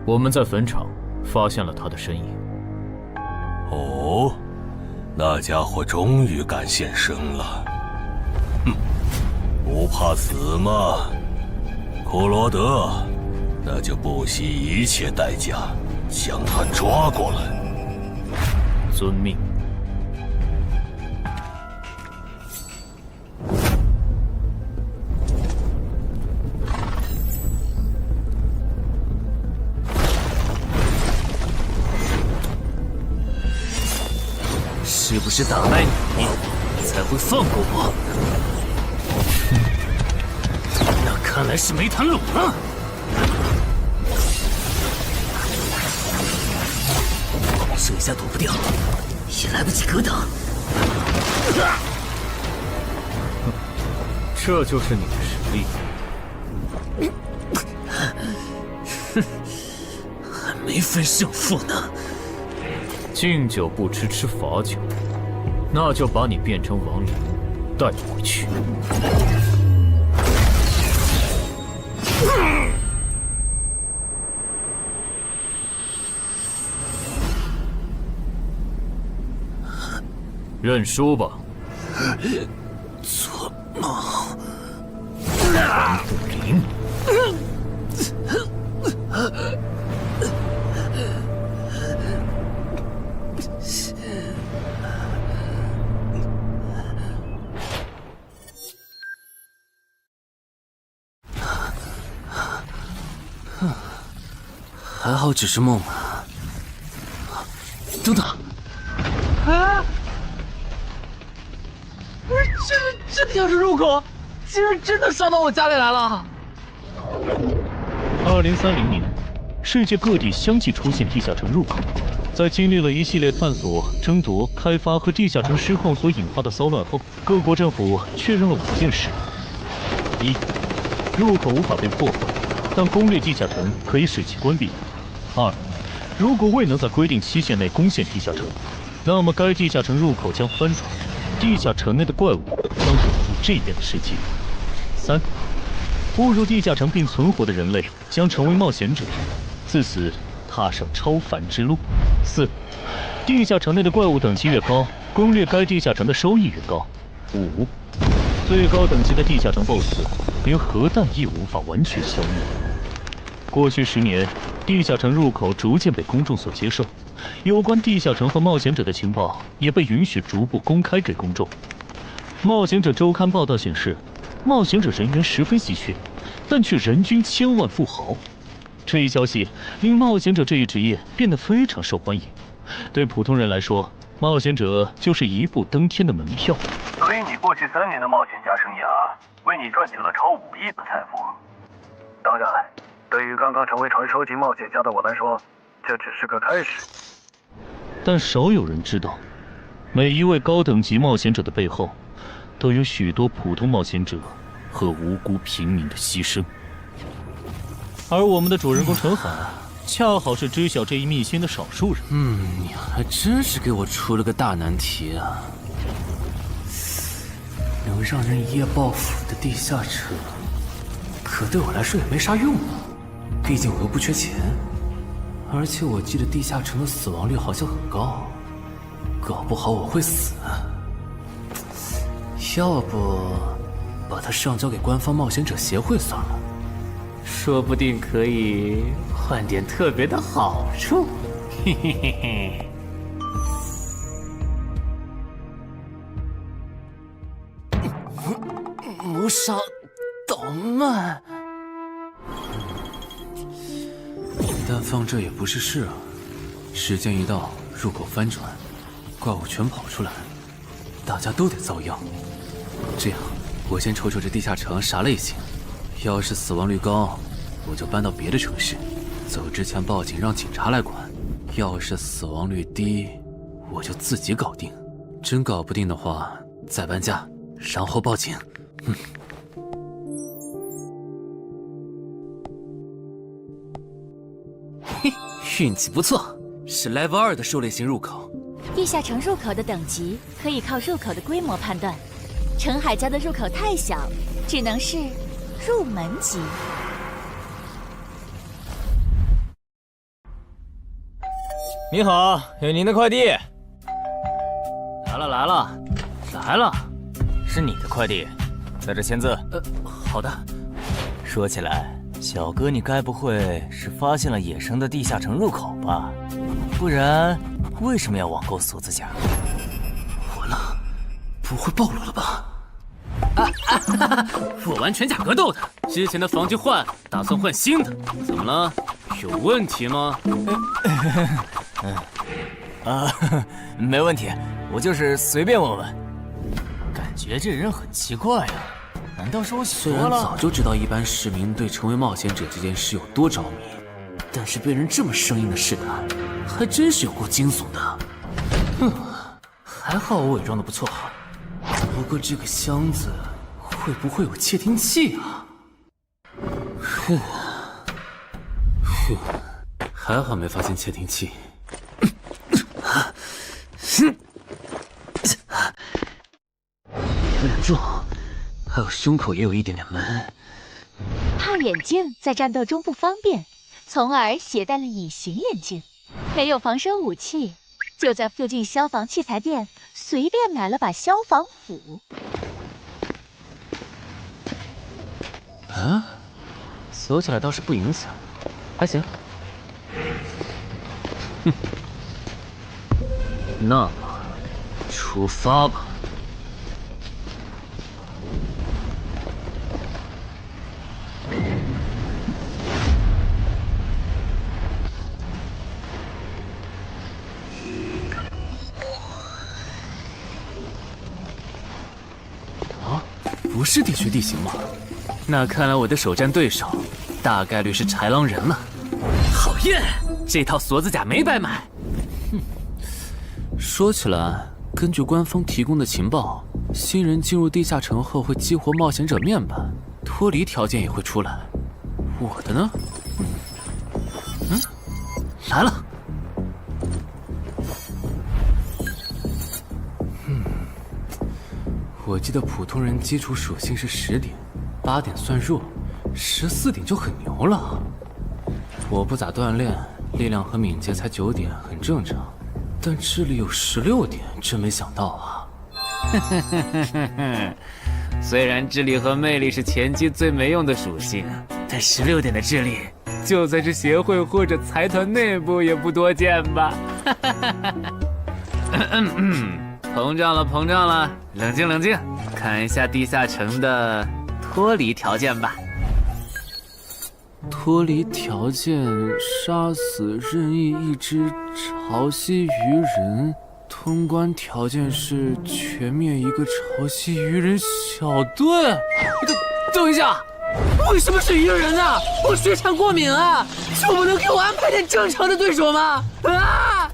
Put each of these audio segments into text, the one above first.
我们在坟场发现了他的身影。哦，那家伙终于敢现身了。哼，不怕死吗？库罗德，那就不惜一切代价将他抓过来。遵命。是不是打败你，才会放过我？那看来是没谈拢了。这下躲不掉，也来不及格挡。这就是你的实力。还没分胜负呢。敬酒不吃吃罚酒，那就把你变成亡灵，带回去。认输吧。做梦。王不灵。还好只是梦啊！等等，啊！不是，这地下室入口竟然真的上到我家里来了！2030年，世界各地相继出现地下城入口。在经历了一系列探索、争夺、开发和地下城失控所引发的骚乱后，各国政府确认了5件事：一、入口无法被破坏，但攻略地下城可以使其关闭。2. 如果未能在规定期限内攻陷地下城，那么该地下城入口将翻转，地下城内的怪物将永驻这边的世界。3. 步入地下城并存活的人类将成为冒险者，自此踏上超凡之路。4. 地下城内的怪物等级越高，攻略该地下城的收益越高。5. 最高等级的地下城 BOSS 连核弹亦无法完全消灭。过去10年，地下城入口逐渐被公众所接受，有关地下城和冒险者的情报也被允许逐步公开给公众。冒险者周刊报道显示，冒险者人员十分稀缺，但却人均千万富豪。这一消息令冒险者这一职业变得非常受欢迎。对普通人来说，冒险者就是一步登天的门票。所以你过去3年的冒险家生涯，为你赚取了超5亿的财富。当然，对于刚刚成为传说级冒险家的我来说，这只是个开始。但少有人知道，每一位高等级冒险者的背后，都有许多普通冒险者和无辜平民的牺牲。而我们的主人公陈海，恰好是知晓这一秘辛的少数人。你还真是给我出了个大难题啊！能让人一夜暴富的地下城，可对我来说也没啥用啊。毕竟我又不缺钱，而且我记得地下城的死亡率好像很高，搞不好我会死。要不把它上交给官方冒险者协会算了，说不定可以换点特别的好处。嘿嘿嘿嘿。谋杀岛慢，但放这也不是事啊。时间一到，入口翻转，怪物全跑出来，大家都得遭殃。这样，我先瞅瞅这地下城啥类型，要是死亡率高，我就搬到别的城市，走之前报警让警察来管；要是死亡率低，我就自己搞定。真搞不定的话，再搬家，然后报警。嘿，运气不错，是 Level 2的狩猎型入口。地下城入口的等级可以靠入口的规模判断，陈海家的入口太小，只能是入门级。你好，有您的快递。来了，是你的快递，在这签字。好的。说起来，小哥你该不会是发现了野生的地下城入口吧？不然为什么要网购锁子甲？完了，不会暴露了吧？我玩全甲格斗的，之前的防具换，打算换新的。怎么了？有问题吗？没问题，我就是随便问问。感觉这人很奇怪啊，难道是我想虽然多了？早就知道一般市民对成为冒险者这件事有多着迷，但是被人这么生硬的试探，还真是有够惊悚的。还好我伪装的不错。不过这个箱子会不会有窃听器啊？还好没发现窃听器。有点重，还有胸口也有一点点闷。怕眼镜在战斗中不方便，从而携带了隐形眼镜。没有防身武器，就在附近消防器材店随便买了把消防斧。啊，锁起来倒是不影响，还行。那么，出发吧。不是地穴地形吗？那看来我的首战对手大概率是豺狼人了。讨厌，这套锁子甲没白买。说起来，根据官方提供的情报，新人进入地下城后会激活冒险者面板，脱离条件也会出来。我的呢？来了。我记得普通人基础属性是10点，8点算弱，14点就很牛了。我不咋锻炼，力量和敏捷才9点，很正常。但智力有16点，真没想到啊！虽然智力和魅力是前期最没用的属性，但16点的智力，就算是协会或者财团内部也不多见吧？膨胀了，冷静，看一下地下城的脱离条件吧。脱离条件：杀死任意一只潮汐鱼人。通关条件是全灭一个潮汐鱼人小队。等一下，为什么是鱼人啊？我血产过敏啊！就不能给我安排点正常的对手吗？啊！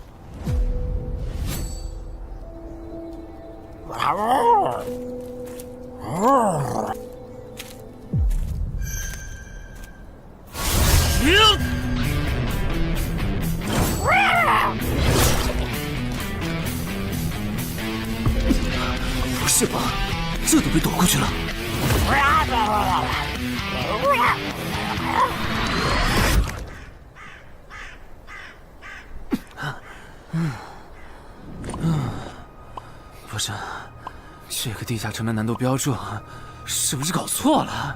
不是吧，这都被躲过去了。不是，这个地下城的难度标注是不是搞错了？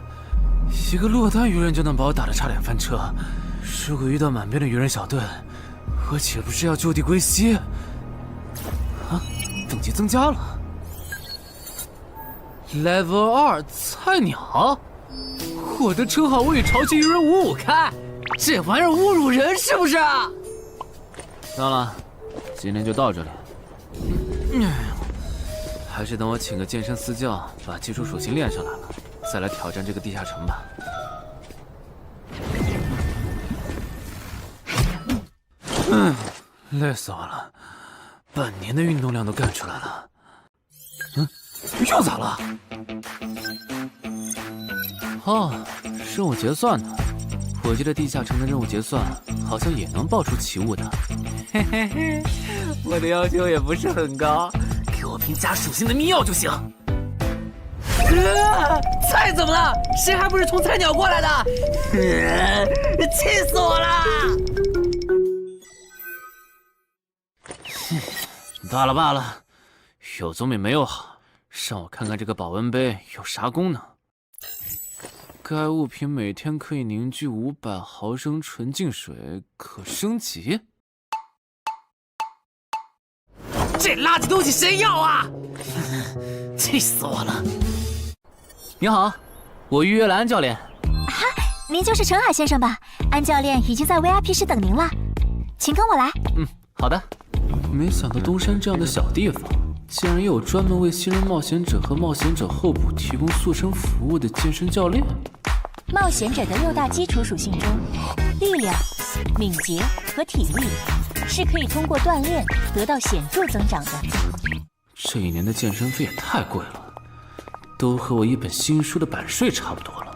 一个落单鱼人就能把我打得差点翻车，如果遇到满编的鱼人小队，我岂不是要就地归西？啊，等级增加了 ，Level 2菜鸟，我的称号我与潮汐鱼人55开，这玩意儿侮辱人是不是？算了，今天就到这里。还是等我请个健身私教，把基础属性练上来了，再来挑战这个地下城吧。累死我了，半年的运动量都干出来了。又咋了？哦，任务结算呢？我记得地下城的任务结算好像也能爆出奇物的。嘿嘿嘿，我的要求也不是很高，给我瓶加属性的秘药就行。菜怎么了？谁还不是从菜鸟过来的？气死我了！罢了罢了，有总比没有好。让我看看这个保温杯有啥功能。该物品每天可以凝聚500毫升纯净水，可升级。这垃圾东西谁要啊？气死我了！你好，我预约了安教练。哈，您就是陈海先生吧？安教练已经在 VIP 室等您了，请跟我来。好的。没想到东山这样的小地方，竟然也有专门为新人冒险者和冒险者候补提供塑身服务的健身教练。冒险者的6大基础属性中，力量、敏捷和体力是可以通过锻炼得到显著增长的。这一年的健身费也太贵了，都和我一本新书的版税差不多了。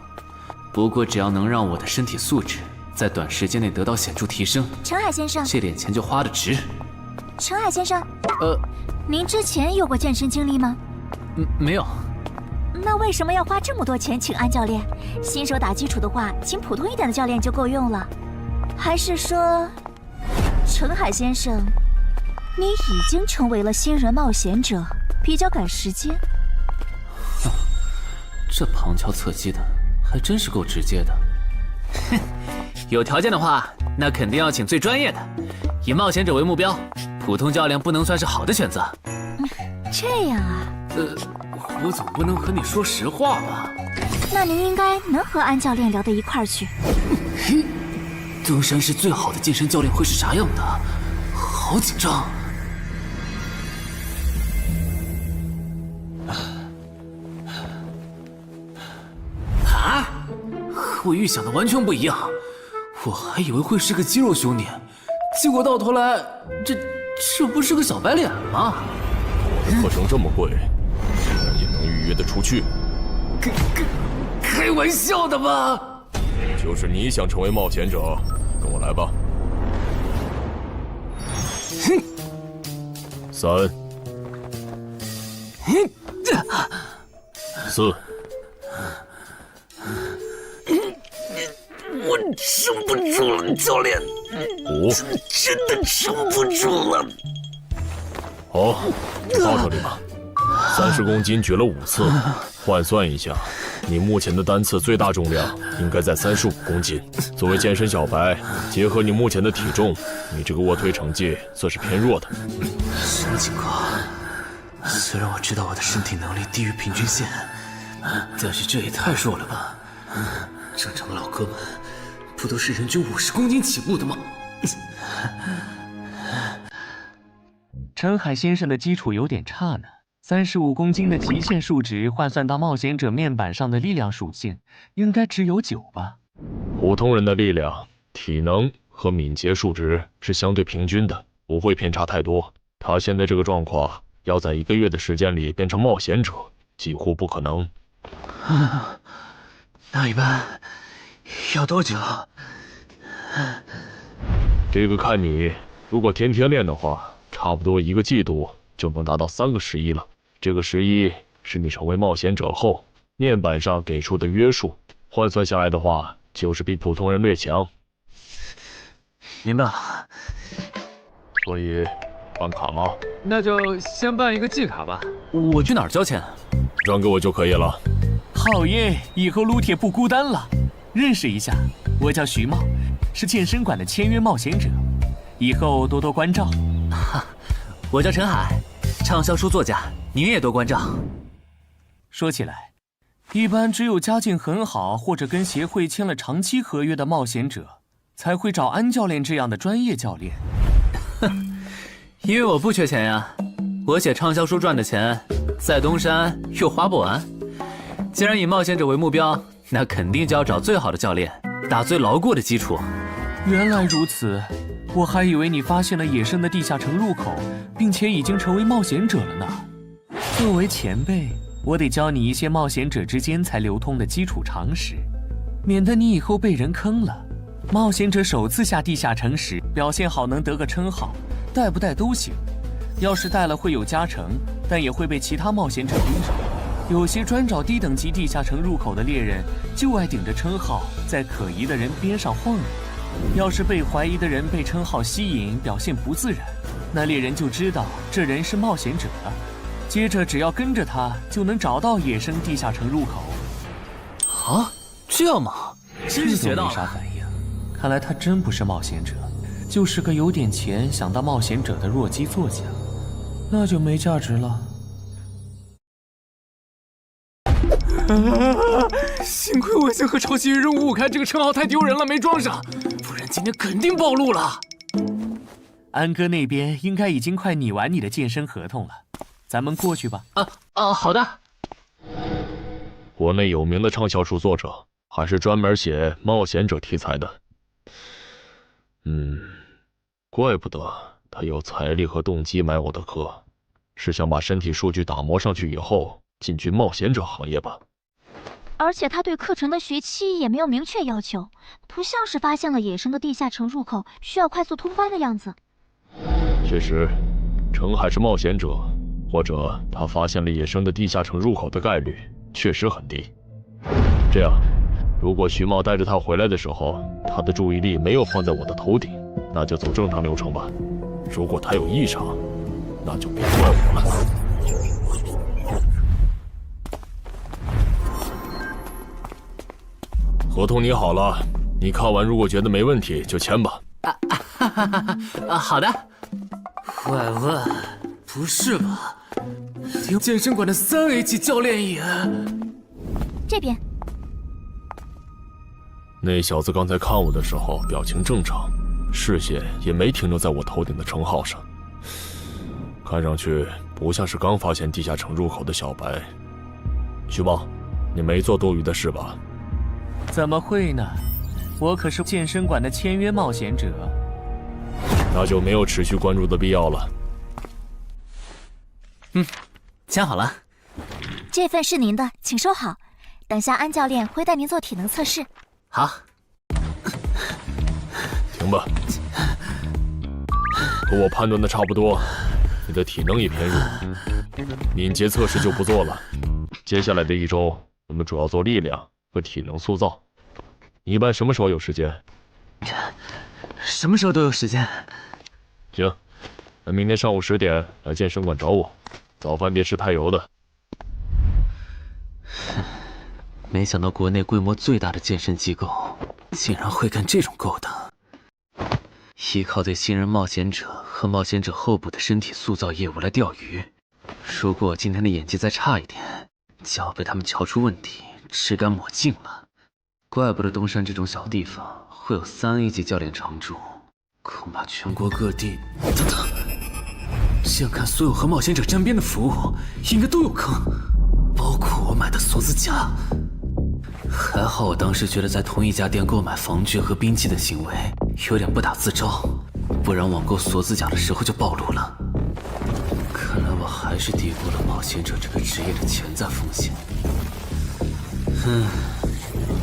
不过只要能让我的身体素质在短时间内得到显著提升，陈海先生，这点钱就花得值。陈海先生，您之前有过健身经历吗？没有。那为什么要花这么多钱请安教练？新手打基础的话，请普通一点的教练就够用了。还是说，陈海先生，你已经成为了新人冒险者，比较赶时间？这旁敲侧击的，还真是够直接的。哼，有条件的话，那肯定要请最专业的，以冒险者为目标，普通教练不能算是好的选择。这样啊？我总不能和你说实话吧？那您应该能和安教练聊到一块儿去。登山市最好的健身教练会是啥样的？好紧张。啊！和我预想的完全不一样，我还以为会是个肌肉兄弟，结果到头来，这不是个小白脸吗？我的课程这么贵，竟然也能预约得出去？开玩笑的吧？就是你想成为冒险者，跟我来吧。3、4。我撑不住了，教练。5。真的撑不住了。好，就到这里吧。30公斤举了5次，换算一下，你目前的单次最大重量应该在35公斤。作为健身小白，结合你目前的体重，你这个卧推成绩算是偏弱的。什么情况？虽然我知道我的身体能力低于平均线，但是这也太弱了吧？正常的老哥们不都是人均50公斤起步的吗？陈海先生的基础有点差呢，35公斤的极限数值换算到冒险者面板上的力量属性，应该只有9吧？普通人的力量、体能和敏捷数值是相对平均的，不会偏差太多。他现在这个状况，要在1个月的时间里变成冒险者，几乎不可能。那一般要多久？这个看你，如果天天练的话，差不多1个季度就能达到3个11了。这个11是你成为冒险者后面板上给出的约束，换算下来的话，就是比普通人略强。明白了。所以办卡吗？那就先办一个季卡吧。我去哪儿交钱？转给我就可以了。好耶，以后撸铁不孤单了。认识一下，我叫徐茂，是健身馆的签约冒险者，以后多多关照。我叫陈海，畅销书作家，您也多关照。说起来，一般只有家境很好或者跟协会签了长期合约的冒险者，才会找安教练这样的专业教练。因为我不缺钱呀，我写畅销书赚的钱，在东山又花不完。既然以冒险者为目标，那肯定就要找最好的教练，打最牢固的基础。原来如此，我还以为你发现了野生的地下城入口，并且已经成为冒险者了呢。作为前辈，我得教你一些冒险者之间才流通的基础常识，免得你以后被人坑了。冒险者首次下地下城时，表现好能得个称号，带不带都行。要是带了会有加成，但也会被其他冒险者盯上。有些专找低等级地下城入口的猎人，就爱顶着称号在可疑的人边上晃悠。要是被怀疑的人被称号吸引，表现不自然，那猎人就知道这人是冒险者，接着只要跟着他，就能找到野生地下城入口。啊，这样吗？真是学到了。没啥反应，看来他真不是冒险者，就是个有点钱想当冒险者的弱鸡作家，那就没价值了。幸亏我先和超级人物开这个称号太丢人了，没装上，不然今天肯定暴露了。安哥那边应该已经快拟完你的健身合同了，咱们过去吧。好的。国内有名的畅销书作者，还是专门写冒险者题材的。怪不得他有财力和动机买我的课，是想把身体数据打磨上去以后进军冒险者行业吧。而且他对课程的学期也没有明确要求，不像是发现了野生的地下城入口需要快速通关的样子。确实，程海是冒险者，或者他发现了野生的地下城入口的概率确实很低。这样，如果徐茂带着他回来的时候，他的注意力没有放在我的头顶，那就走正常流程吧。如果他有异常，那就别怪我了。合同拟好了，你看完如果觉得没问题就签吧。好的。喂，不是吧？连健身馆的3A 级教练也……这边。那小子刚才看我的时候表情正常，视线也没停留在我头顶的称号上，看上去不像是刚发现地下城入口的小白。徐茂，你没做多余的事吧？怎么会呢？我可是健身馆的签约冒险者。那就没有持续关注的必要了。签好了。这份是您的，请收好。等下安教练会带您做体能测试。好。停吧。和我判断的差不多，你的体能也偏弱，敏捷测试就不做了。接下来的1周，我们主要做力量和体能塑造。你一般什么时候有时间？什么时候都有时间。行，那明天上午10点来健身馆找我，早饭别吃太油的。没想到国内规模最大的健身机构竟然会干这种勾当。依靠对新人冒险者和冒险者候补的身体塑造业务来钓鱼，如果我今天的演技再差一点，就要被他们瞧出问题，吃干抹净了。怪不得东山这种小地方会有3A 级教练常驻，恐怕全国各地……等等，这样看，所有和冒险者沾边的服务应该都有坑，包括我买的锁子甲。还好我当时觉得在同一家店购买防具和兵器的行为有点不打自招，不然网购锁子甲的时候就暴露了。看来我还是低估了冒险者这个职业的潜在风险。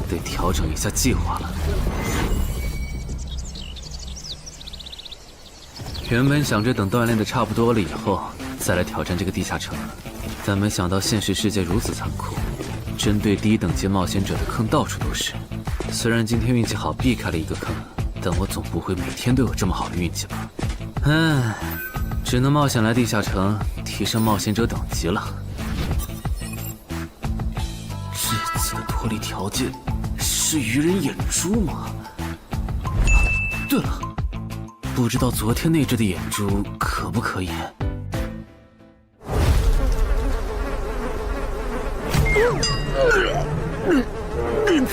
得调整一下计划了。原本想着等锻炼的差不多了以后再来挑战这个地下城，但没想到现实世界如此残酷，针对低等级冒险者的坑到处都是。虽然今天运气好避开了一个坑，但我总不会每天都有这么好的运气吧？只能冒险来地下城提升冒险者等级了。这次的脱离条件是鱼人眼珠吗？对了，不知道昨天那只的眼珠可不可以？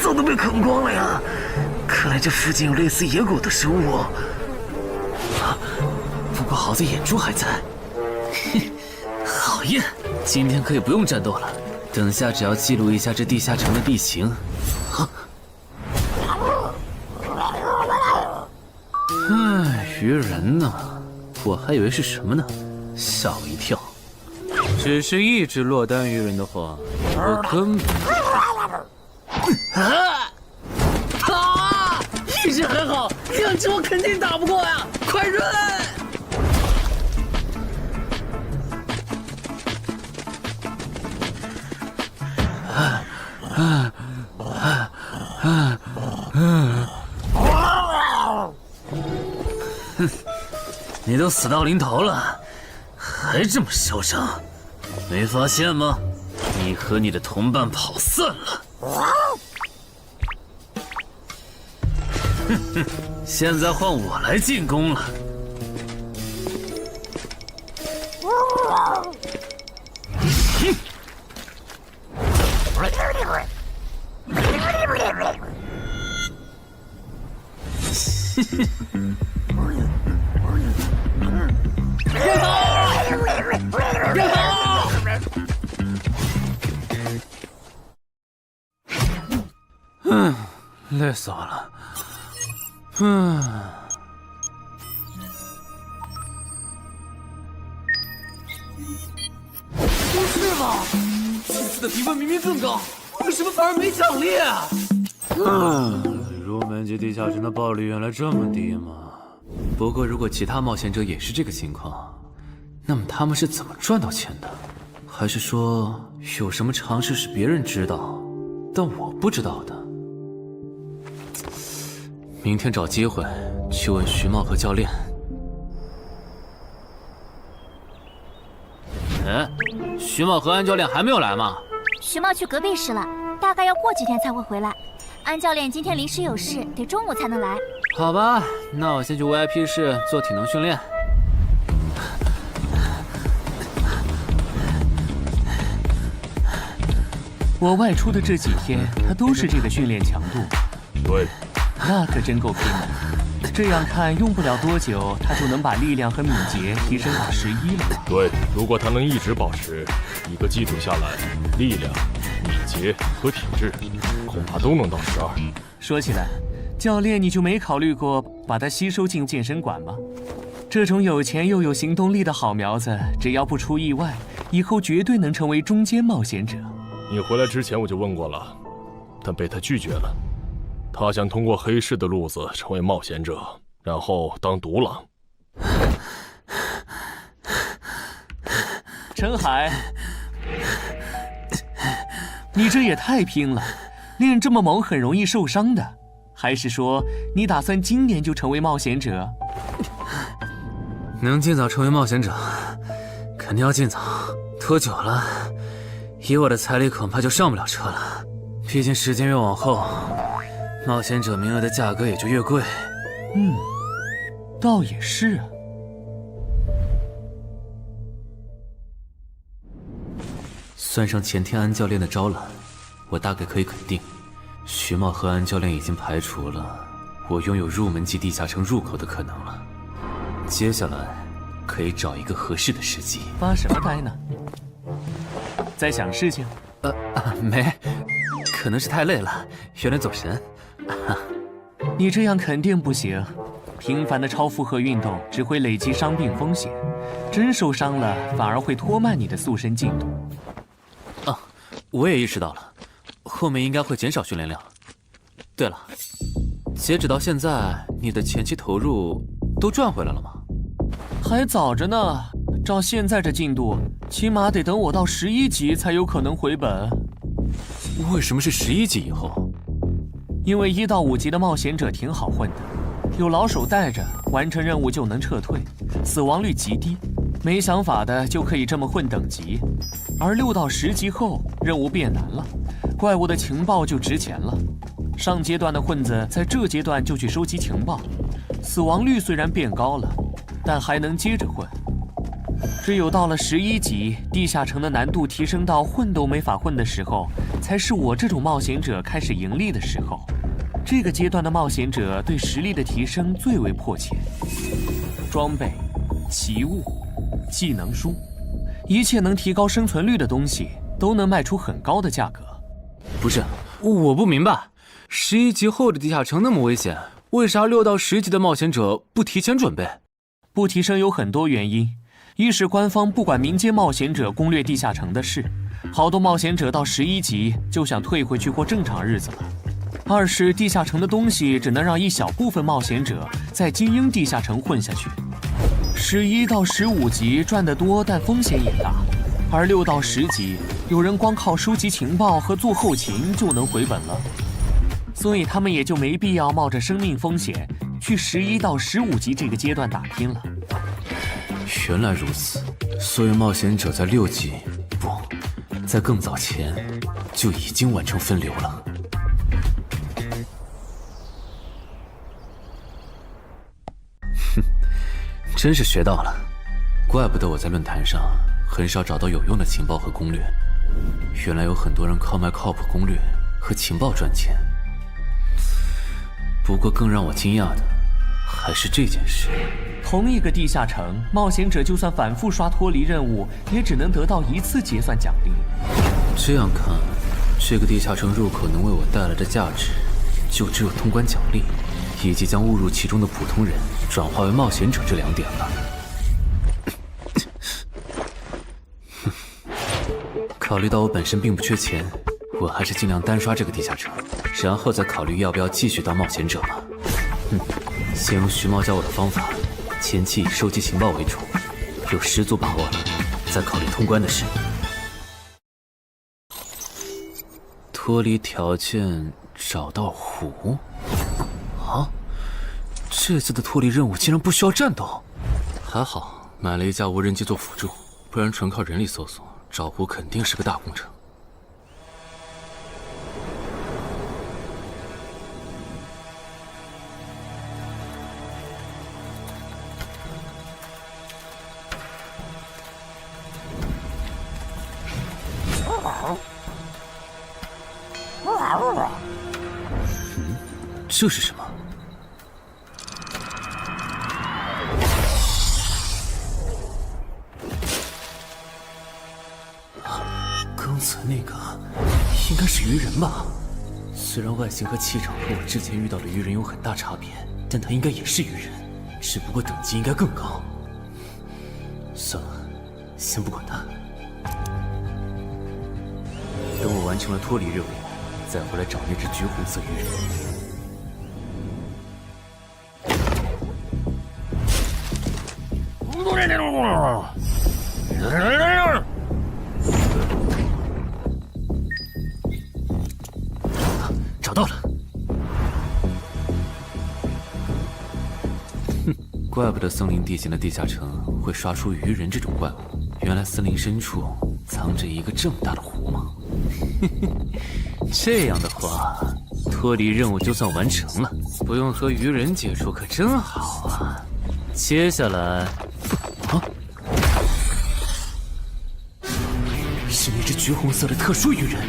早都被啃光了呀！看来这附近有类似野狗的生物。不过好在眼珠还在。好耶！今天可以不用战斗了，等下只要记录一下这地下城的地形。鱼人呢？我还以为是什么呢，吓我一跳。只是一只落单鱼人的话，我根本……一只还好，2只我肯定打不过呀！快润！你都死到临头了，还这么嚣张，没发现吗？你和你的同伴跑散了。哼哼，现在换我来进攻了。累死我了。不是吧？这次的评分明明更高，为什么反而没奖励啊？入门级地下城的暴力原来这么低吗？不过如果其他冒险者也是这个情况，那么他们是怎么赚到钱的？还是说有什么常识是别人知道，但我不知道的？明天找机会去问徐茂和教练。哎，徐茂和安教练还没有来吗？徐茂去隔壁室了，大概要过几天才会回来。安教练今天临时有事，得中午才能来。好吧，那我先去 VIP 室做体能训练。我外出的这几天，他都是这个训练强度。对，那可真够拼的。这样看，用不了多久，他就能把力量和敏捷提升到11了。对，如果他能一直保持1个季度下来，力量、敏捷和体质恐怕都能到12。说起来，教练你就没考虑过把他吸收进健身馆吗？这种有钱又有行动力的好苗子，只要不出意外，以后绝对能成为中间冒险者。你回来之前我就问过了，但被他拒绝了。他想通过黑市的路子成为冒险者，然后当独狼。陈海，你这也太拼了，练这么猛很容易受伤的。还是说你打算今年就成为冒险者？能尽早成为冒险者，肯定要尽早。拖久了，以我的财力恐怕就上不了车了。毕竟时间越往后，冒险者名额的价格也就越贵。倒也是啊。算上前天安教练的招揽，我大概可以肯定，徐茂和安教练已经排除了我拥有入门级地下城入口的可能了。接下来可以找一个合适的时机。发什么呆呢？在想事情？没，可能是太累了，有点走神。你这样肯定不行，频繁的超负荷运动只会累积伤病风险，真受伤了反而会拖慢你的塑身进度。我也意识到了，后面应该会减少训练量。对了，截止到现在，你的前期投入都赚回来了吗？还早着呢，照现在这进度，起码得等我到11级才有可能回本。为什么是11级以后？因为1到5级的冒险者挺好混的，有老手带着，完成任务就能撤退，死亡率极低，没想法的就可以这么混等级。而6到10级后，任务变难了，怪物的情报就值钱了。上阶段的混子在这阶段就去收集情报，死亡率虽然变高了，但还能接着混。只有到了11级，地下城的难度提升到混都没法混的时候，才是我这种冒险者开始盈利的时候。这个阶段的冒险者对实力的提升最为迫切。装备、奇物、技能书，一切能提高生存率的东西，都能卖出很高的价格。不是，我不明白，11级后的地下城那么危险，为啥6到10级的冒险者不提前准备？不提升有很多原因，一是官方不管民间冒险者攻略地下城的事，好多冒险者到11级就想退回去过正常日子了；二是地下城的东西只能让一小部分冒险者在精英地下城混下去。11到15级赚得多，但风险也大，而6到10级，有人光靠收集情报和做后勤就能回本了，所以他们也就没必要冒着生命风险去11到15级这个阶段打拼了。原来如此，所以冒险者在6级不，在更早前就已经完成分流了。哼，真是学到了，怪不得我在论坛上很少找到有用的情报和攻略，原来有很多人靠卖靠谱攻略和情报赚钱。不过更让我惊讶的还是这件事。同一个地下城，冒险者就算反复刷脱离任务，也只能得到1次结算奖励。这样看，这个地下城入口能为我带来的价值，就只有通关奖励，以及将误入其中的普通人转化为冒险者这2点了。考虑到我本身并不缺钱，我还是尽量单刷这个地下城，然后再考虑要不要继续当冒险者吧。先用徐猫教我的方法，前期以收集情报为主，有10足把握了，再考虑通关的事。脱离条件找到湖？啊，这次的脱离任务竟然不需要战斗，还好买了一架无人机做辅助，不然纯靠人力搜索找湖肯定是个大工程。这是什么？刚才那个应该是鱼人吧？虽然外形和气场和我之前遇到的鱼人有很大差别，但他应该也是鱼人，只不过等级应该更高。算了，先不管他。等我完成了脱离任务，再回来找那只橘红色鱼人。找到了。哼，怪不得森林地形的地下城会刷出鱼人这种怪物，原来森林深处藏着一个这么大的湖吗？这样的话，脱离任务就算完成了，不用和鱼人接触可真好啊。接下来，是那只橘红色的特殊鱼人。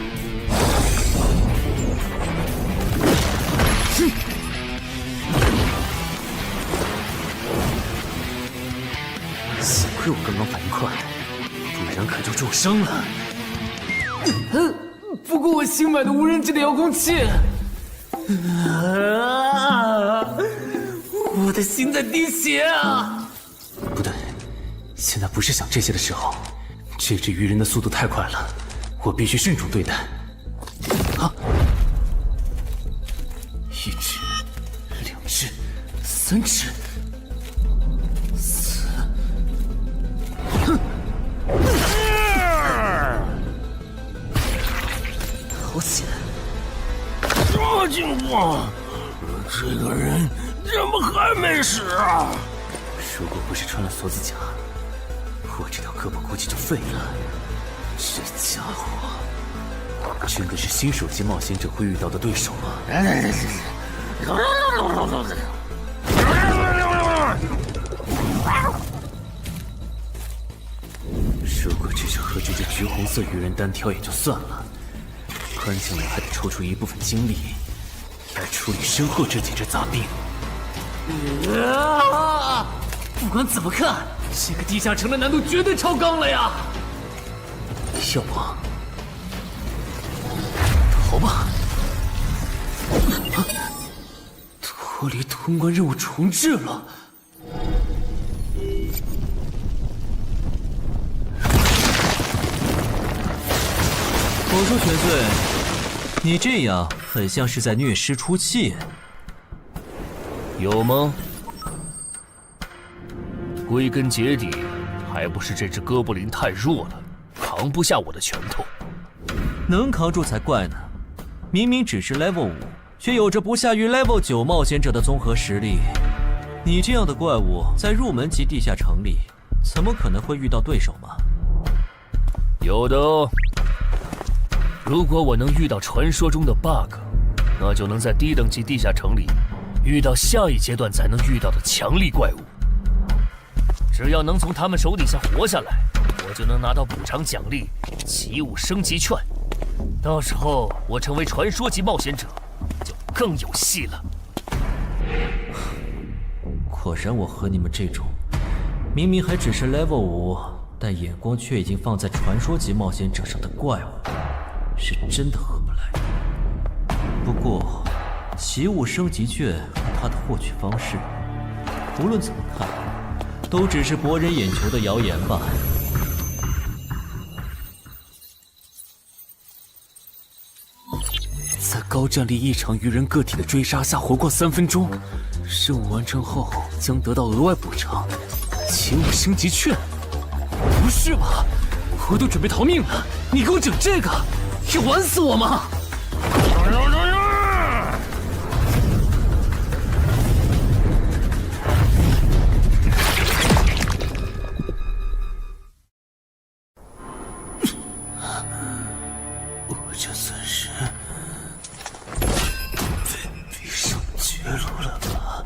幸亏我刚刚反应快，不然可就重伤了。不过我新买的无人机的遥控器，我的心在滴血啊！不对，现在不是想这些的时候。这只鱼人的速度太快了，我必须慎重对待。啊！1只、2只、3只、4……哼！好险！这情况，这个人怎么还没死啊？如果不是穿了锁子甲，我这条胳膊估计就废了。这家伙真的是新手级冒险者会遇到的对手吗？如果只是和这只橘红色鱼人单挑也就算了，关键我还得抽出一部分精力来处理身后这几只杂兵。不管怎么看，这个地下城的难度绝对超纲了呀！要不逃吧？脱离通关任务重置了。我说雪醉，你这样很像是在虐尸出气，有吗？归根结底，还不是这只哥布林太弱了，扛不下我的拳头。能扛住才怪呢！明明只是 Level 5，却有着不下于 Level 9冒险者的综合实力。你这样的怪物，在入门级地下城里，怎么可能会遇到对手嘛？有的哦。如果我能遇到传说中的 bug， 那就能在低等级地下城里遇到下一阶段才能遇到的强力怪物。只要能从他们手底下活下来，我就能拿到补偿奖励——奇物升级券。到时候我成为传说级冒险者，就更有戏了。果然，我和你们这种明明还只是 level 5，但眼光却已经放在传说级冒险者上的怪物，是真的合不来。不过，奇物升级券和它的获取方式，无论怎么看，都只是博人眼球的谣言吧。在高战力异常鱼人个体的追杀下活过3分钟，任务完成后将得到额外补偿，奇物升级券。不是吧？我都准备逃命了，你给我整这个，要玩死我吗？我这算是逼上绝路了吧？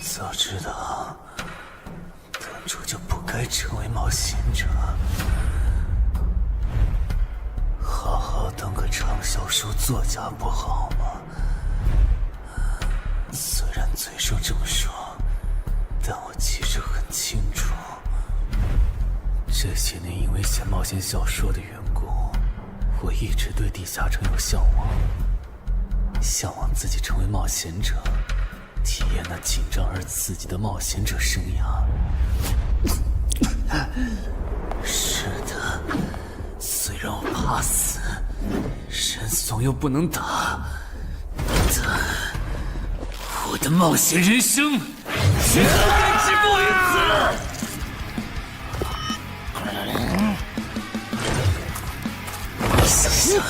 早知道当初就不该成为冒险者，好好当个畅销书作家不好吗？虽然嘴上这么说，但我其实很清楚，这些年因为写冒险小说的缘故，我一直对地下城有向往，向往自己成为冒险者，体验那紧张而刺激的冒险者生涯。是的，虽然我怕死，人怂又不能打，但我的冒险人生绝对止步于此。想想，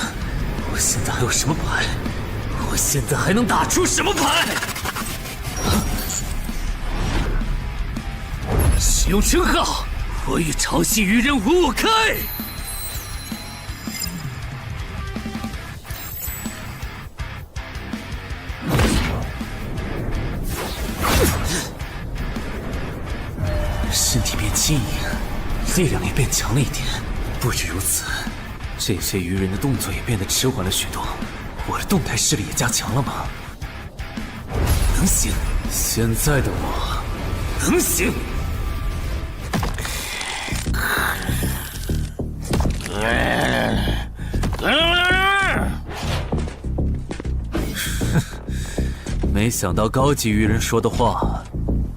我现在还有什么牌？我现在还能打出什么牌？使用称号，我与潮汐鱼人5开。身体变轻盈，力量也变强了一点。不止如此，这些鱼人的动作也变得迟缓了许多。我的动态视力也加强了吗？能行，现在的我能行。没想到高级鱼人说的话，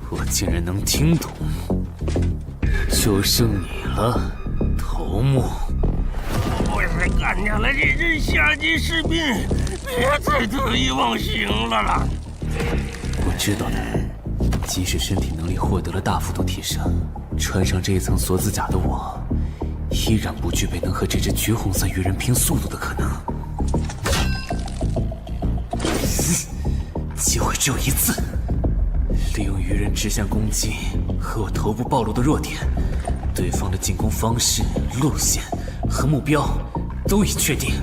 我竟然能听懂。就剩你了，头目。我是干掉了这只下级士兵，别再得意忘形了啦！我知道的，即使身体能力获得了大幅度提升，穿上这一层锁子甲的我，依然不具备能和这只橘红色鱼人拼速度的可能。机会只有一次，利用鱼人直线攻击和我头部暴露的弱点，对方的进攻方式、路线和目标都已确定。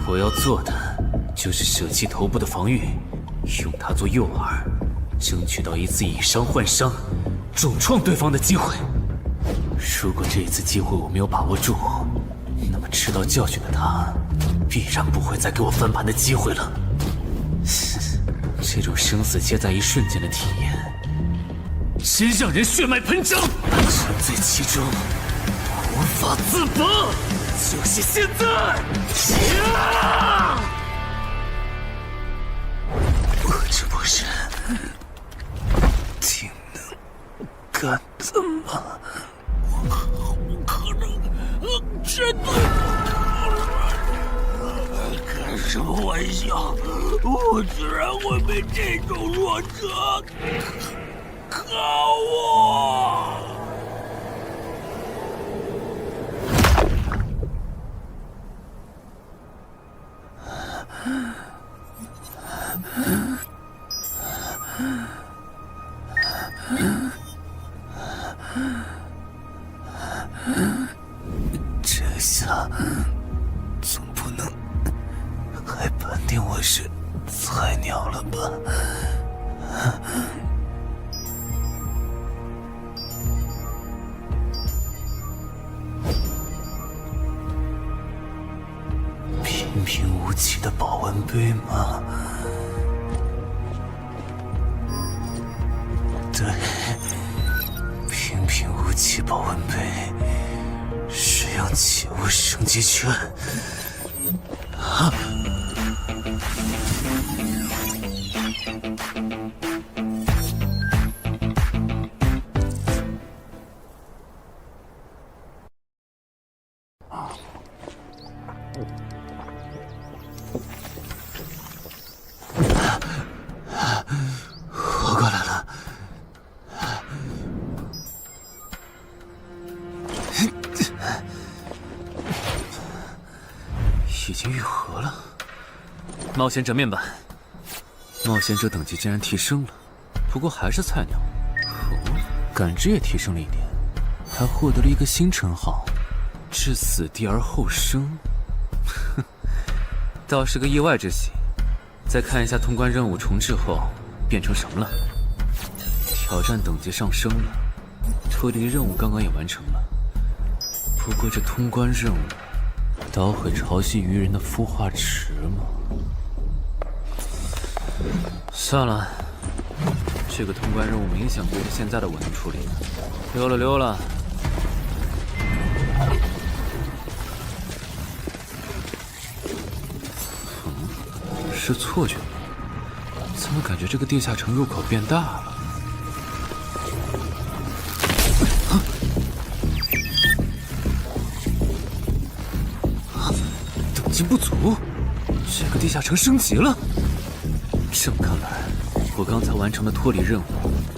我要做的就是舍弃头部的防御，用它做诱饵，争取到一次以伤换伤、重创对方的机会。如果这一次机会我没有把握住，那么吃到教训的他，必然不会再给我翻盘的机会了。这种生死皆在一瞬间的体验，真让人血脉喷张，沉醉其中，无法自拔。就是现在！我这不是挺能干的吗？可能，真的。开什么玩笑！我居然会被这种弱者可恶！菜鸟了吧？平平无奇的保温杯吗？对，平平无奇保温杯，使用启物升级券。啊！活过来了。已经愈合了。冒险者面板，冒险者等级竟然提升了，不过还是菜鸟。哦，感知也提升了一点，还获得了一个新称号——至死地而后生。哼，倒是个意外之喜。再看一下通关任务重置后变成什么了。挑战等级上升了，脱离任务刚刚也完成了。不过这通关任务捣毁潮汐鱼人的孵化池吗？算了，这个通关任务明显不是现在的我能处理的。溜了溜了。是错觉吗？怎么感觉这个地下城入口变大了？等级不足，这个地下城升级了。这么看来，我刚才完成的脱离任务，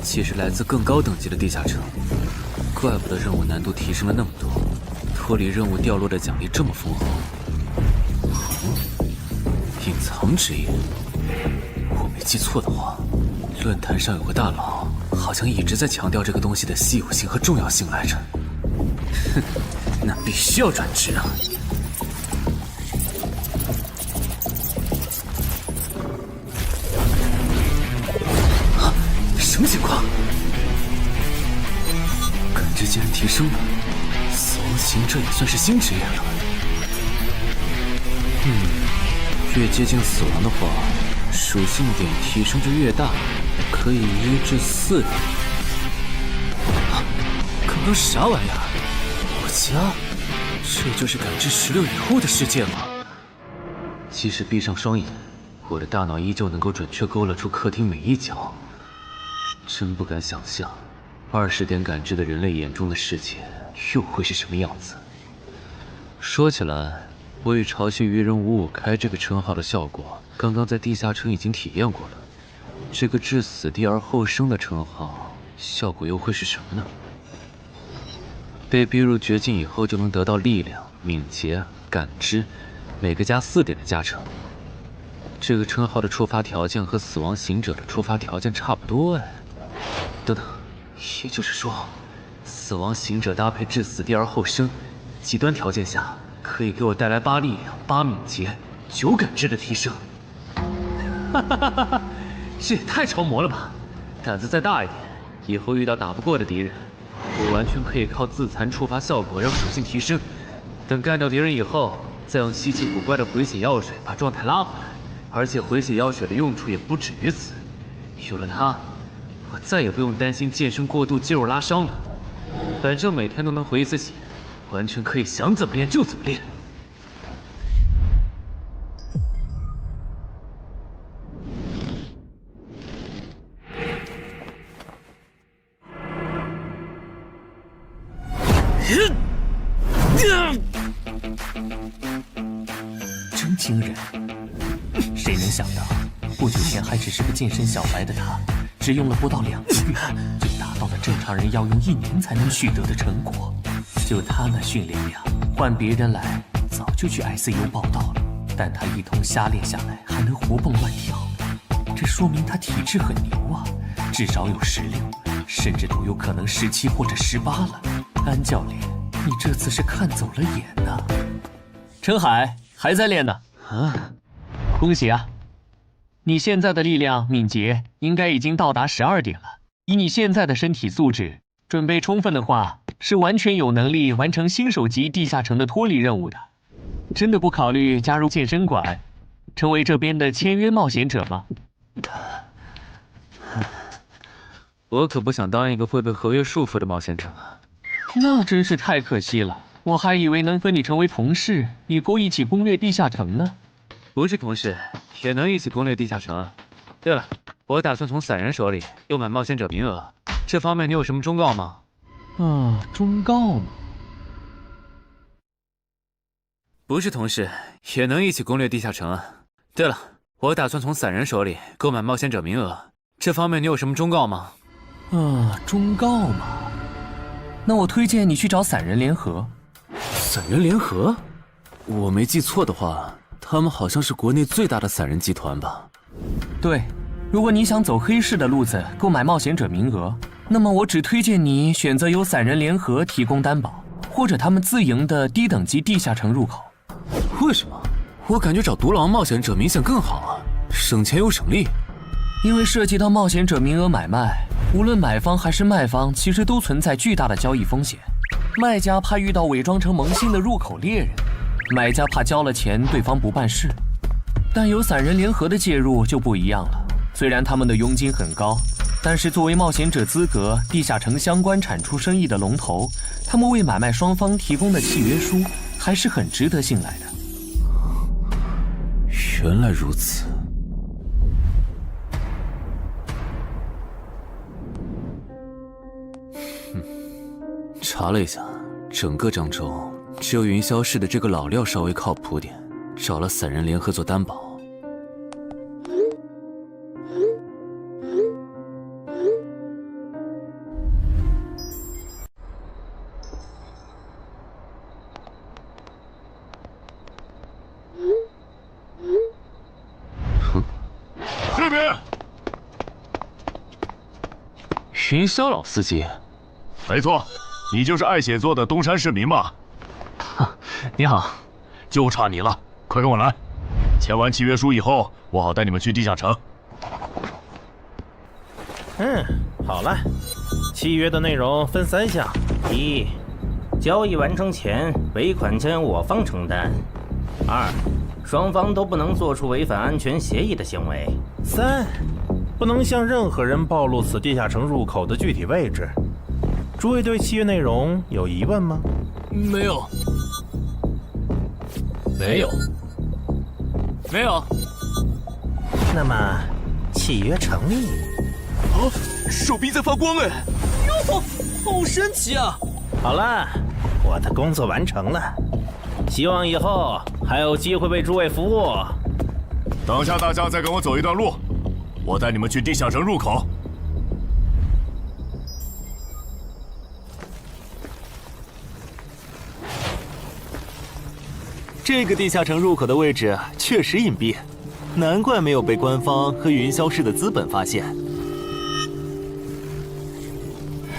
其实来自更高等级的地下城。怪不得任务难度提升了那么多，脱离任务掉落的奖励这么丰厚。隐藏之眼，我没记错的话，论坛上有个大佬，好像一直在强调这个东西的稀有性和重要性来着。哼，那必须要转职啊！什么情况？感知竟然提升了，死亡行者也算是新职业了。越接近死亡的话，属性点提升就越大，可以1至4点。刚刚啥玩意儿？我家？这就是感知16以后的世界吗？即使闭上双眼，我的大脑依旧能够准确勾勒出客厅每一角。真不敢想象，20点感知的人类眼中的世界又会是什么样子。说起来，我与潮汐鱼人555开这个称号的效果，刚刚在地下城已经体验过了。这个至死地而后生的称号，效果又会是什么呢？被逼入绝境以后，就能得到力量、敏捷、感知，每个加4点的加成。这个称号的触发条件和死亡行者的触发条件差不多哎。等等，也就是说，死亡行者搭配至死地而后生，极端条件下可以给我带来8力量、8敏捷、9感知的提升。哈哈哈哈！这也太超模了吧！胆子再大一点，以后遇到打不过的敌人，我完全可以靠自残触发效果让属性提升。等干掉敌人以后，再用稀奇古怪的回血药水把状态拉回来。而且回血药水的用处也不止于此，有了它，我再也不用担心健身过度肌肉拉伤了。反正每天都能回一次血，完全可以想怎么练就怎么练。真惊人！谁能想到，不久前还只是个健身小白的他，只用了不到2个月，就达到了正常人要用1年才能取得的成果。就他那训练量，换别人来早就去 ICU 报道了。但他一通瞎练下来，还能活蹦乱跳，这说明他体质很牛啊，至少有16，甚至都有可能17或者18了。安教练，你这次是看走了眼呐！陈海还在练呢。啊，恭喜啊！你现在的力量、敏捷应该已经到达12点了。以你现在的身体素质，准备充分的话，是完全有能力完成新手级地下城的脱离任务的。真的不考虑加入健身馆，成为这边的签约冒险者吗？我可不想当一个会被合约束缚的冒险者。那真是太可惜了，我还以为能和你成为同事，以后一起攻略地下城呢。不是同事，也能一起攻略地下城。对了，我打算从散人手里购买冒险者名额，这方面你有什么忠告吗？忠告吗？不是同事，也能一起攻略地下城啊。对了，我打算从散人手里购买冒险者名额，这方面你有什么忠告吗？忠告嘛，那我推荐你去找散人联合。散人联合？我没记错的话，他们好像是国内最大的散人集团吧？对，如果你想走黑市的路子购买冒险者名额，那么我只推荐你选择由散人联合提供担保，或者他们自营的低等级地下城入口。为什么？我感觉找独狼冒险者明显更好啊，省钱又省力。因为涉及到冒险者名额买卖，无论买方还是卖方，其实都存在巨大的交易风险。卖家怕遇到伪装成萌新的入口猎人，买家怕交了钱对方不办事。但有散人联合的介入就不一样了，虽然他们的佣金很高，但是作为冒险者资格、地下城相关产出生意的龙头，他们为买卖双方提供的契约书还是很值得信赖的。原来如此。查了一下，整个漳州只有云霄市的这个老廖稍微靠谱点，找了散人联合做担保。这边，云霄老司机，没错，你就是爱写作的东山市民吧？你好，就差你了，快跟我来！签完契约书以后，我好带你们去地下城。好了，契约的内容分3项：一，交易完成前尾款将由我方承担；二，双方都不能做出违反安全协议的行为；3，不能向任何人暴露此地下城入口的具体位置。诸位对契约内容有疑问吗？没有。没有。没有。那么，契约成立。手臂在发光哎！哟，好神奇啊！好了，我的工作完成了，希望以后还有机会为诸位服务。等下大家再跟我走一段路，我带你们去地下城入口。这个地下城入口的位置确实隐蔽，难怪没有被官方和云霄市的资本发现。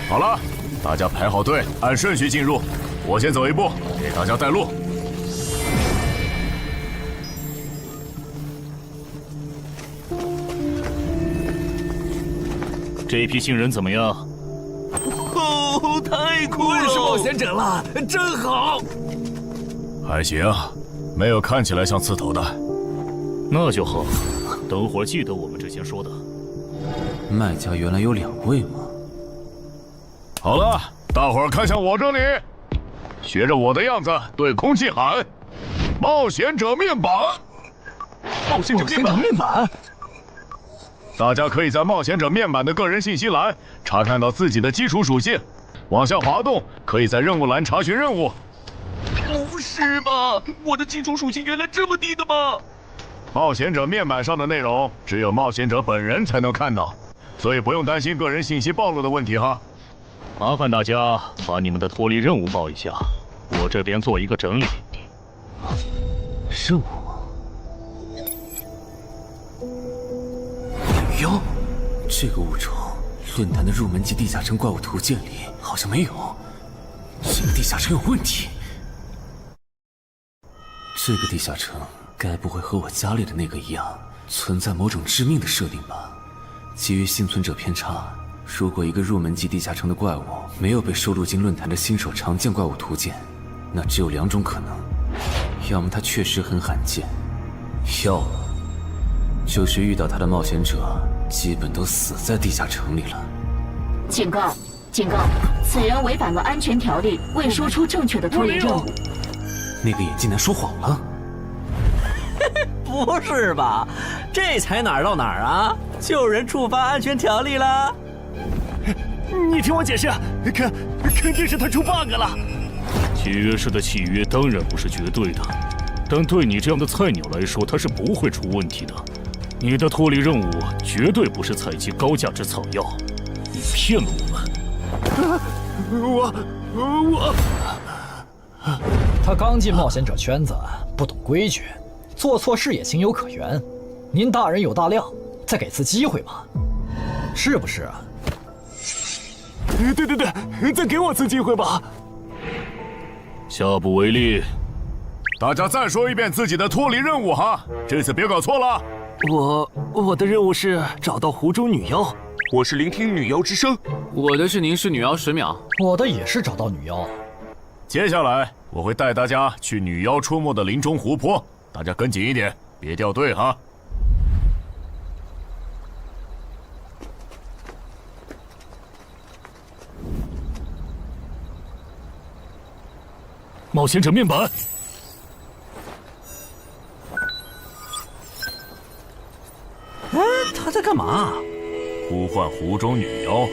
好了，大家排好队，按顺序进入。我先走一步，给大家带路。这批新人怎么样？太酷了！我也是冒险者了，真好。还行，没有看起来像刺头的。那就好，等会儿记得我们之前说的。卖家原来有2位吗？好了，大伙儿看向我这里，学着我的样子对空气喊：“冒险者面板！”冒险者面板。大家可以在冒险者面板的个人信息栏查看到自己的基础属性，往下滑动，可以在任务栏查询任务。不是吧？我的基础属性原来这么低的吗？冒险者面板上的内容只有冒险者本人才能看到，所以不用担心个人信息暴露的问题哈。麻烦大家把你们的脱离任务报一下，我这边做一个整理。任务？哟，这个物种论坛的入门级地下城怪物图鉴里好像没有，这个地下城有问题。这个地下城该不会和我家里的那个一样，存在某种致命的设定吧。基于幸存者偏差，如果一个入门级地下城的怪物没有被收录进论坛的新手常见怪物图鉴，那只有2种可能：要么它确实很罕见，要么就是遇到它的冒险者基本都死在地下城里了。警告！警告！此人违反了安全条例，未说出正确的脱离任务。那个眼镜男说谎了？不是吧？这才哪儿到哪儿啊？就有人触发安全条例了？你听我解释，肯定是他出 bug 了。契约式的契约当然不是绝对的，但对你这样的菜鸟来说，它是不会出问题的。你的脱离任务绝对不是采集高价值草药，你骗了我们。他刚进冒险者圈子，不懂规矩，做错事也情有可原。您大人有大量，再给次机会嘛，是不是啊？对，再给我次机会吧。下不为例。大家再说一遍自己的脱离任务哈，这次别搞错了。我的任务是找到湖中女妖。我是聆听女妖之声。我的是凝视女妖10秒。我的也是找到女妖。接下来我会带大家去女妖出没的林中湖泊，大家跟紧一点，别掉队哈。冒险者面板。他在干嘛？呼唤湖中女妖。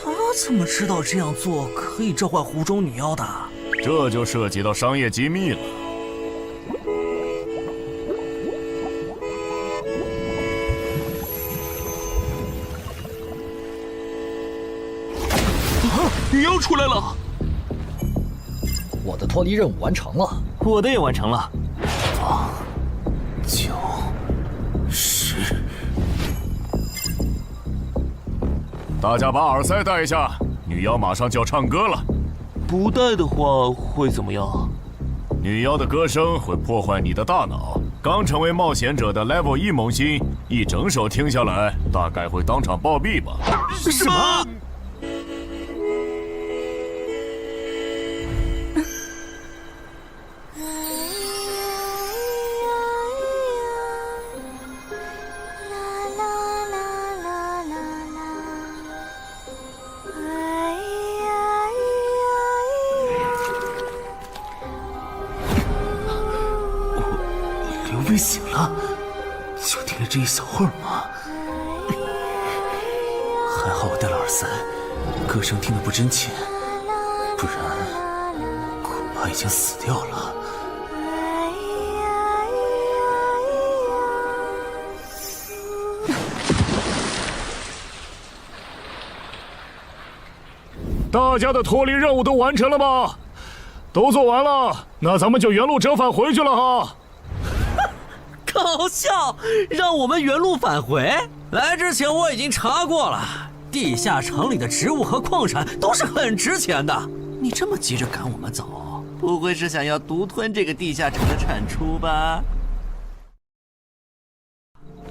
他怎么知道这样做可以召唤湖中女妖的？这就涉及到商业机密了。女妖出来了！我的脱离任务完成了，我的也完成了。8、9、10。大家把耳塞戴一下，女妖马上就要唱歌了。不戴的话会怎么样？女妖的歌声会破坏你的大脑。刚成为冒险者的 Level 1萌新，一整首听下来，大概会当场暴毙吧。什么？被醒了，就听了这一小会儿吗？还好我戴了耳塞，歌声听得不真切，不然恐怕已经死掉了。大家的脱离任务都完成了吗？都做完了，那咱们就原路折返回去了哈。搞笑，让我们原路返回？来之前我已经查过了，地下城里的植物和矿产都是很值钱的。你这么急着赶我们走，不会是想要独吞这个地下城的产出吧？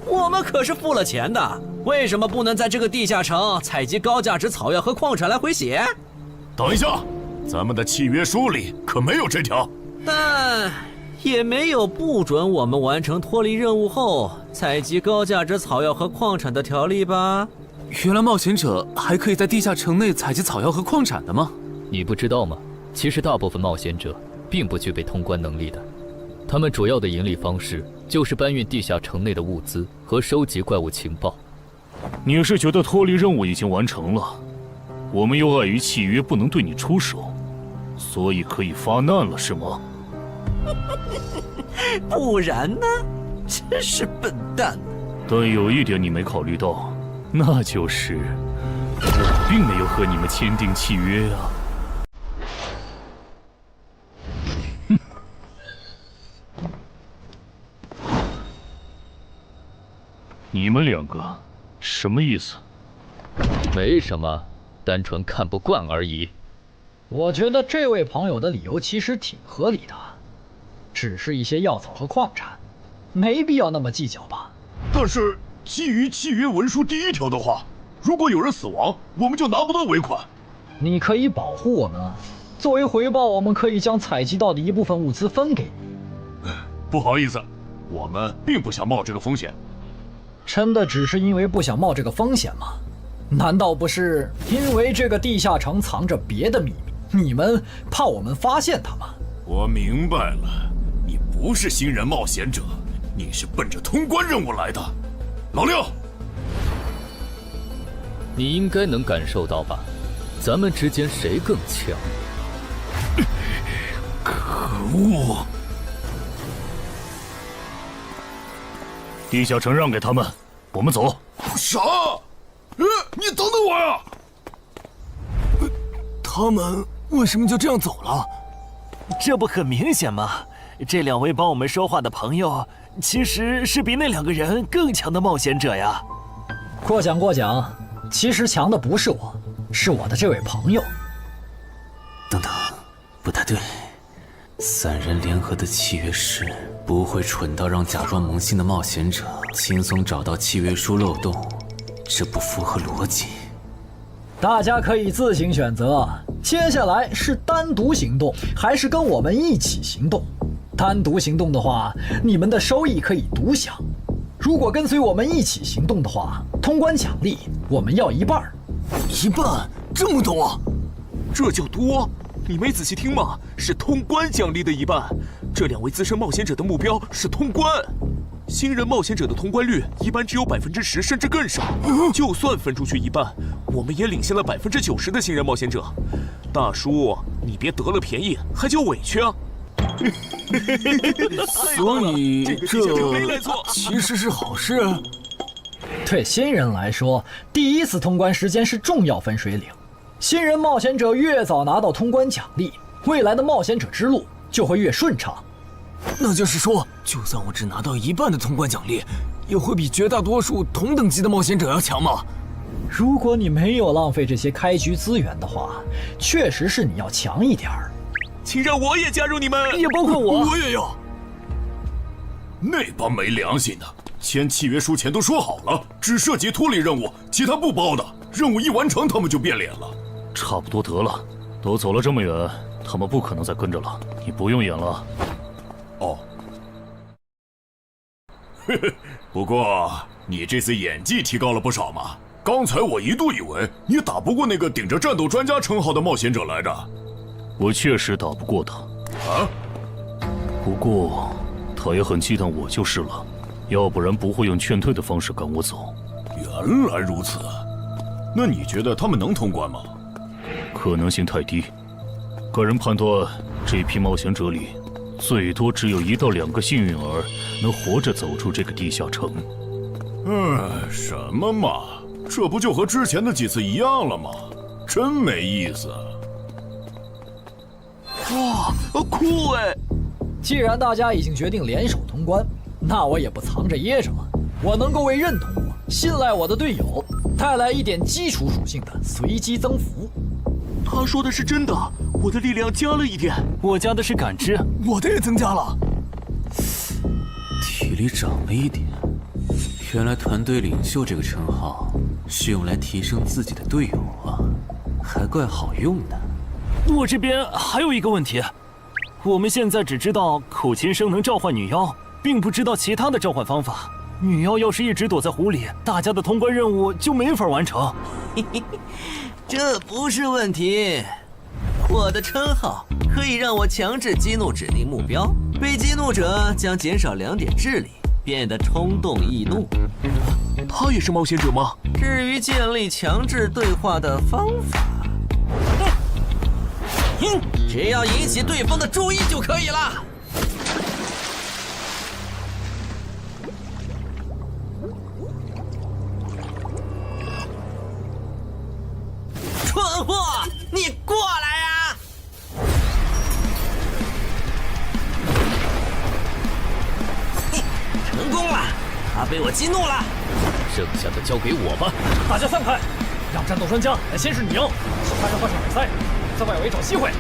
我们可是付了钱的，为什么不能在这个地下城采集高价值草药和矿产来回血？等一下，咱们的契约书里可没有这条。但也没有不准我们完成脱离任务后采集高价值草药和矿产的条例吧？原来冒险者还可以在地下城内采集草药和矿产的吗？你不知道吗？其实大部分冒险者并不具备通关能力的，他们主要的盈利方式就是搬运地下城内的物资和收集怪物情报。你是觉得脱离任务已经完成了，我们又碍于契约不能对你出手，所以可以发难了是吗？不然呢？真是笨蛋！但有一点你没考虑到，那就是我并没有和你们签订契约啊。你们两个什么意思？没什么，单纯看不惯而已。我觉得这位朋友的理由其实挺合理的，只是一些药草和矿产，没必要那么计较吧。但是基于契约文书第1条的话，如果有人死亡，我们就拿不到尾款。你可以保护我们，作为回报，我们可以将采集到的一部分物资分给你。不好意思，我们并不想冒这个风险。真的只是因为不想冒这个风险吗？难道不是因为这个地下城藏着别的秘密，你们怕我们发现它吗？我明白了，你不是新人冒险者，你是奔着通关任务来的。老六，你应该能感受到吧？咱们之间谁更强？可恶！地下城让给他们，我们走。啥？你等等我呀！他们为什么就这样走了？这不很明显吗？这2位帮我们说话的朋友，其实是比那2个人更强的冒险者呀。过奖，其实强的不是我，是我的这位朋友。等等，不太对，3人联合的契约师不会蠢到让假装萌新的冒险者轻松找到契约书漏洞，这不符合逻辑。大家可以自行选择，接下来是单独行动，还是跟我们一起行动？单独行动的话，你们的收益可以独享；如果跟随我们一起行动的话，通关奖励我们要1半。1半？这么多？这叫多？你没仔细听吗？是通关奖励的1半。这2位资深冒险者的目标是通关。新人冒险者的通关率一般只有10%，甚至更少。就算分出去1半，我们也领先了90%的新人冒险者。大叔，你别得了便宜还叫委屈啊！所以这其实是好事。对新人来说，第1次通关时间是重要分水岭。新人冒险者越早拿到通关奖励，未来的冒险者之路就会越顺畅。那就是说，就算我只拿到1半的通关奖励，也会比绝大多数同等级的冒险者要强吗？如果你没有浪费这些开局资源的话，确实是你要强一点儿。请让我也加入你们，也包括我。我也要。那帮没良心的，签契约书前都说好了，只涉及脱离任务，其他不包的。任务一完成，他们就变脸了。差不多得了，都走了这么远，他们不可能再跟着了。你不用演了。哦。不过你这次演技提高了不少嘛。刚才我一度以为你打不过那个顶着战斗专家称号的冒险者来着。我确实打不过他。啊？不过他也很忌惮我就是了，要不然不会用劝退的方式赶我走。原来如此。那你觉得他们能通关吗？可能性太低。个人判断，这批冒险者里，最多只有1到2个幸运儿能活着走出这个地下城。什么嘛，这不就和之前的几次一样了吗？真没意思。哇，酷哎！既然大家已经决定联手通关，那我也不藏着掖着了。我能够为认同我、信赖我的队友带来一点基础属性的随机增幅。他说的是真的，我的力量加了1点，我加的是感知，我的也增加了，体力涨了1点。原来团队领袖这个称号是用来提升自己的队友啊，还怪好用的。我这边还有一个问题，我们现在只知道口琴声能召唤女妖，并不知道其他的召唤方法。女妖要是一直躲在湖里，大家的通关任务就没法完成。这不是问题，我的称号可以让我强制激怒指定目标，被激怒者将减少2点智力，变得冲动易怒。他也是冒险者吗？至于建立强制对话的方法，只要引起对方的注意就可以了。蠢货，你过来呀！成功了，他被我激怒了。剩下的交给我吧。大家散开，让战斗专家来先是女妖，其他人换上耳塞，在外围找机会。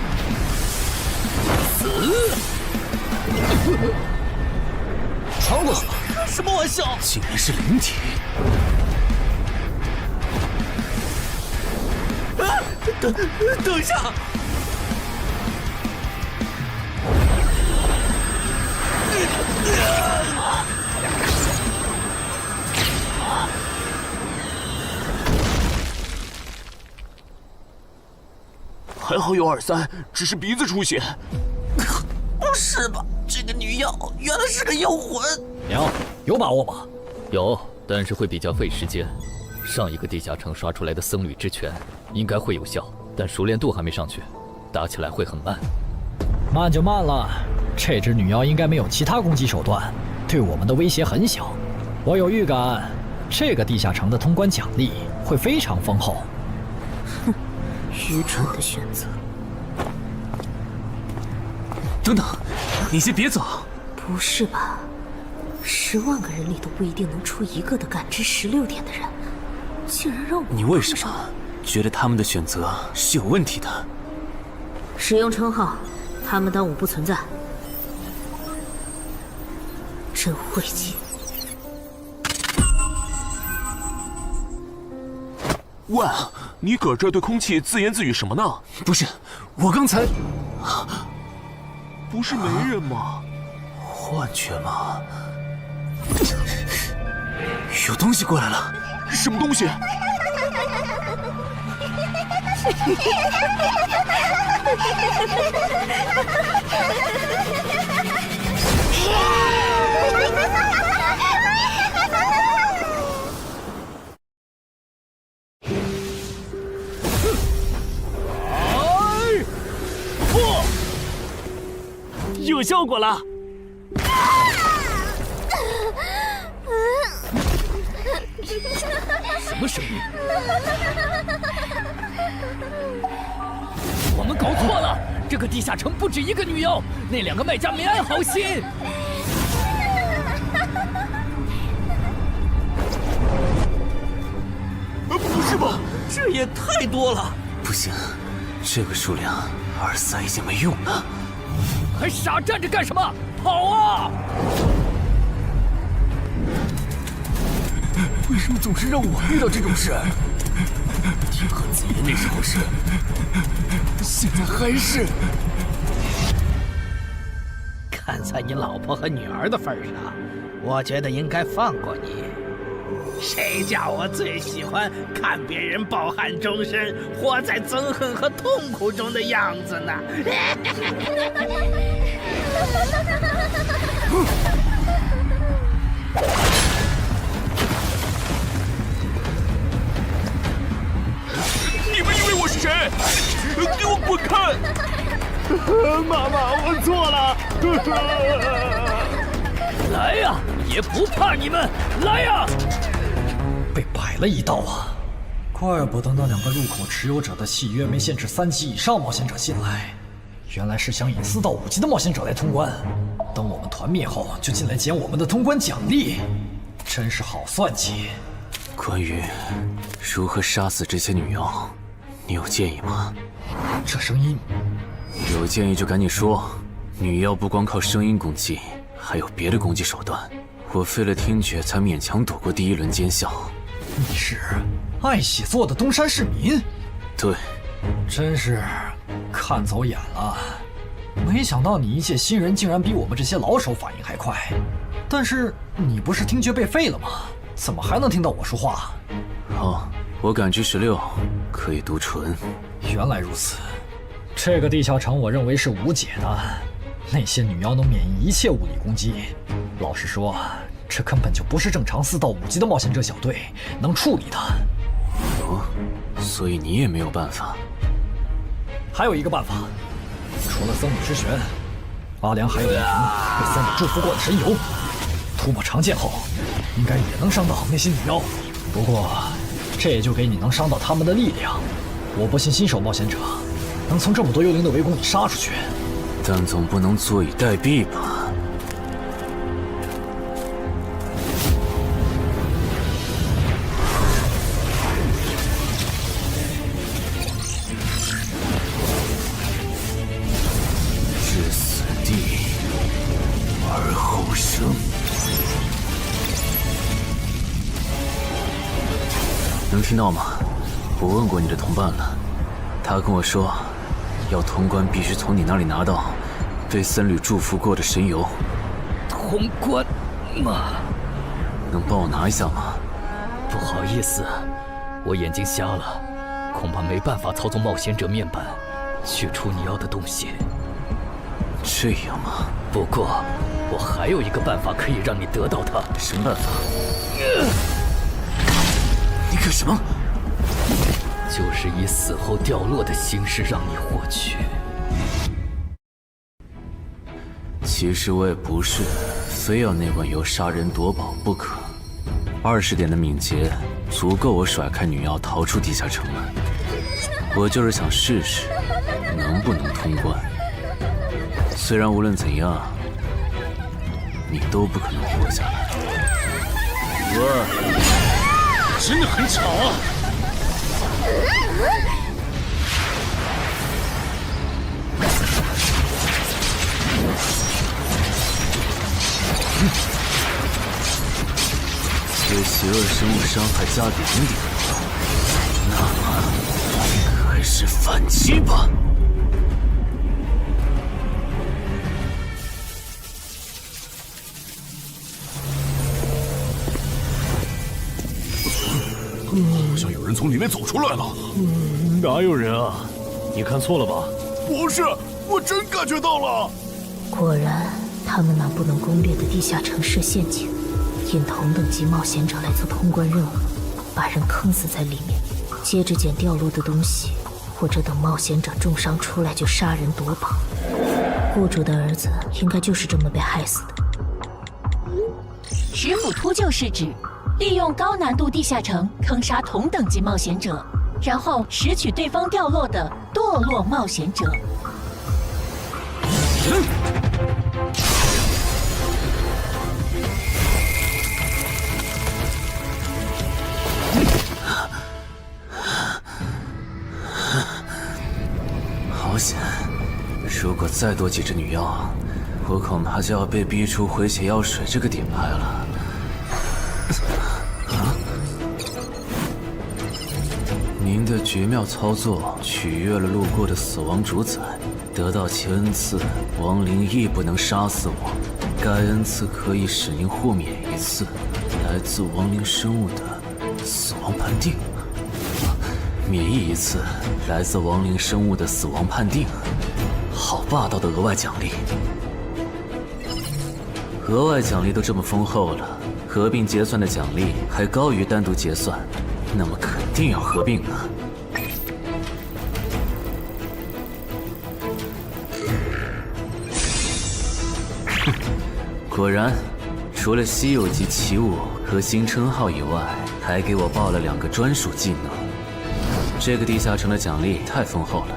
传过去，什么玩笑？竟然是灵体！等一下！还好有2-3，只是鼻子出血。不是吧？这个女妖原来是个妖魂！有把握吗？有，但是会比较费时间。上一个地下城刷出来的僧侣之拳应该会有效，但熟练度还没上去，打起来会很慢。慢就慢了，这只女妖应该没有其他攻击手段，对我们的威胁很小。我有预感，这个地下城的通关奖励会非常丰厚。哼，愚蠢的选择。等等，你先别走。不是吧？10万个人里都不一定能出一个的感知16点的人，竟然让我……你为什么觉得他们的选择是有问题的？使用称号，他们当我不存在，真晦气。喂，你搁这对空气自言自语什么呢？不是，我刚才……不是没人吗？幻觉吗？有东西过来了！什么东西？有效果了！什么声音？我们搞错了，这个地下城不止一个女妖，那2个卖家没安好心。不是吧？这也太多了！不行，这个数量2塞一下没用了。还傻站着干什么？跑啊！为什么总是让我遇到这种事？天和子爷那时候是，现在还是。看在你老婆和女儿的份上，我觉得应该放过你。谁叫我最喜欢看别人抱憾终身、活在憎恨和痛苦中的样子呢？你们以为我是谁？给我滚开！妈妈，我错了。来呀，也不怕你们！来呀！被摆了一道啊！怪不得那2个入口持有者的契约没限制3级以上冒险者进来，原来是想引4到5级的冒险者来通关。等我们团灭后，就进来捡我们的通关奖励，真是好算计。关于如何杀死这些女妖，你有建议吗？这声音，有建议就赶紧说。女妖不光靠声音攻击，还有别的攻击手段。我费了听觉才勉强躲过第1轮奸笑。你是爱写作的东山市民？对，真是看走眼了。没想到你一介新人竟然比我们这些老手反应还快。但是你不是听觉被废了吗？怎么还能听到我说话？好，我感知16，可以读唇。原来如此，这个地下城我认为是无解的。那些女妖能免疫一切物理攻击，老实说，这根本就不是正常4到5级的冒险者小队能处理的。哦，所以你也没有办法。还有一个办法，除了僧侣之拳，阿良还有一瓶被僧侣祝福过的神油，涂抹长剑后，应该也能伤到那些女妖。不过，这也就给你能伤到他们的力量。我不信新手冒险者能从这么多幽灵的围攻里杀出去。但总不能坐以待毙吧？至死地而后生。能听到吗？我问过你的同伴了，他跟我说，要通关必须从你那里拿到被僧侣祝福过的神油。通关吗？能帮我拿一下吗？不好意思，我眼睛瞎了，恐怕没办法操纵冒险者面板取出你要的东西。这样吗？不过我还有一个办法可以让你得到它。什么办法？你干什么？就是以死后掉落的形式让你获取。其实我也不是非要那碗油杀人夺宝不可。20点的敏捷足够我甩开女妖逃出地下城了。我就是想试试能不能通关。虽然无论怎样，你都不可能活下来。哇，真的很吵啊！对邪恶生物伤害加0点，那么开始反击吧。好像有人从里面走出来了。哪有人啊？你看错了吧？不是，我真感觉到了。果然，他们那不能攻略的地下城设陷阱，引同等级冒险者来做通关任务，把人坑死在里面，接着捡掉落的东西，或者等冒险者重伤出来就杀人夺宝。雇主的儿子应该就是这么被害死的。石斧秃鹫是指利用高难度地下城坑杀同等级冒险者，然后拾取对方掉落的堕落冒险者。好险！如果再多几只女妖，我恐怕就要被逼出回血药水这个点牌了。您的绝妙操作取悦了路过的死亡主宰，得到其恩赐，亡灵亦不能杀死我。该恩赐可以使您豁免一次来自亡灵生物的死亡判定，免疫一次来自亡灵生物的死亡判定。好霸道的额外奖励！额外奖励都这么丰厚了，合并结算的奖励还高于单独结算，那么肯定要合并啊！哼，果然，除了稀有级奇物和新称号以外，还给我报了2个专属技能。这个地下城的奖励太丰厚了，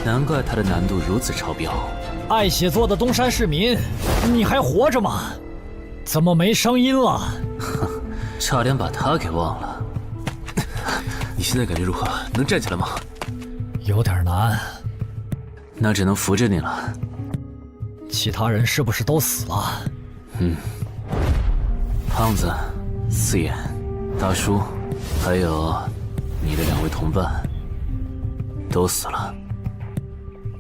难怪它的难度如此超标。爱写作的东山市民，你还活着吗？怎么没声音了？哼，差点把他给忘了。你现在感觉如何？能站起来吗？有点难，那只能扶着你了。其他人是不是都死了？胖子、四眼、大叔，还有你的2位同伴，都死了。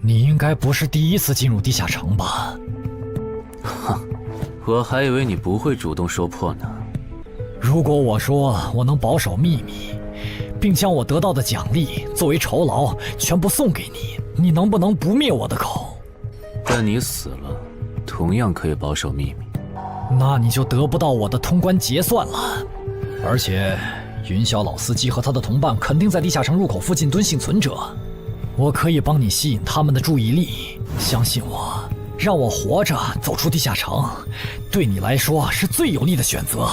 你应该不是第一次进入地下城吧？哼，我还以为你不会主动说破呢。如果我说我能保守秘密，并将我得到的奖励作为酬劳全部送给你，你能不能不灭我的口？但你死了，同样可以保守秘密。那你就得不到我的通关结算了。而且，云霄老司机和他的同伴肯定在地下城入口附近蹲幸存者。我可以帮你吸引他们的注意力，相信我，让我活着走出地下城，对你来说是最有利的选择。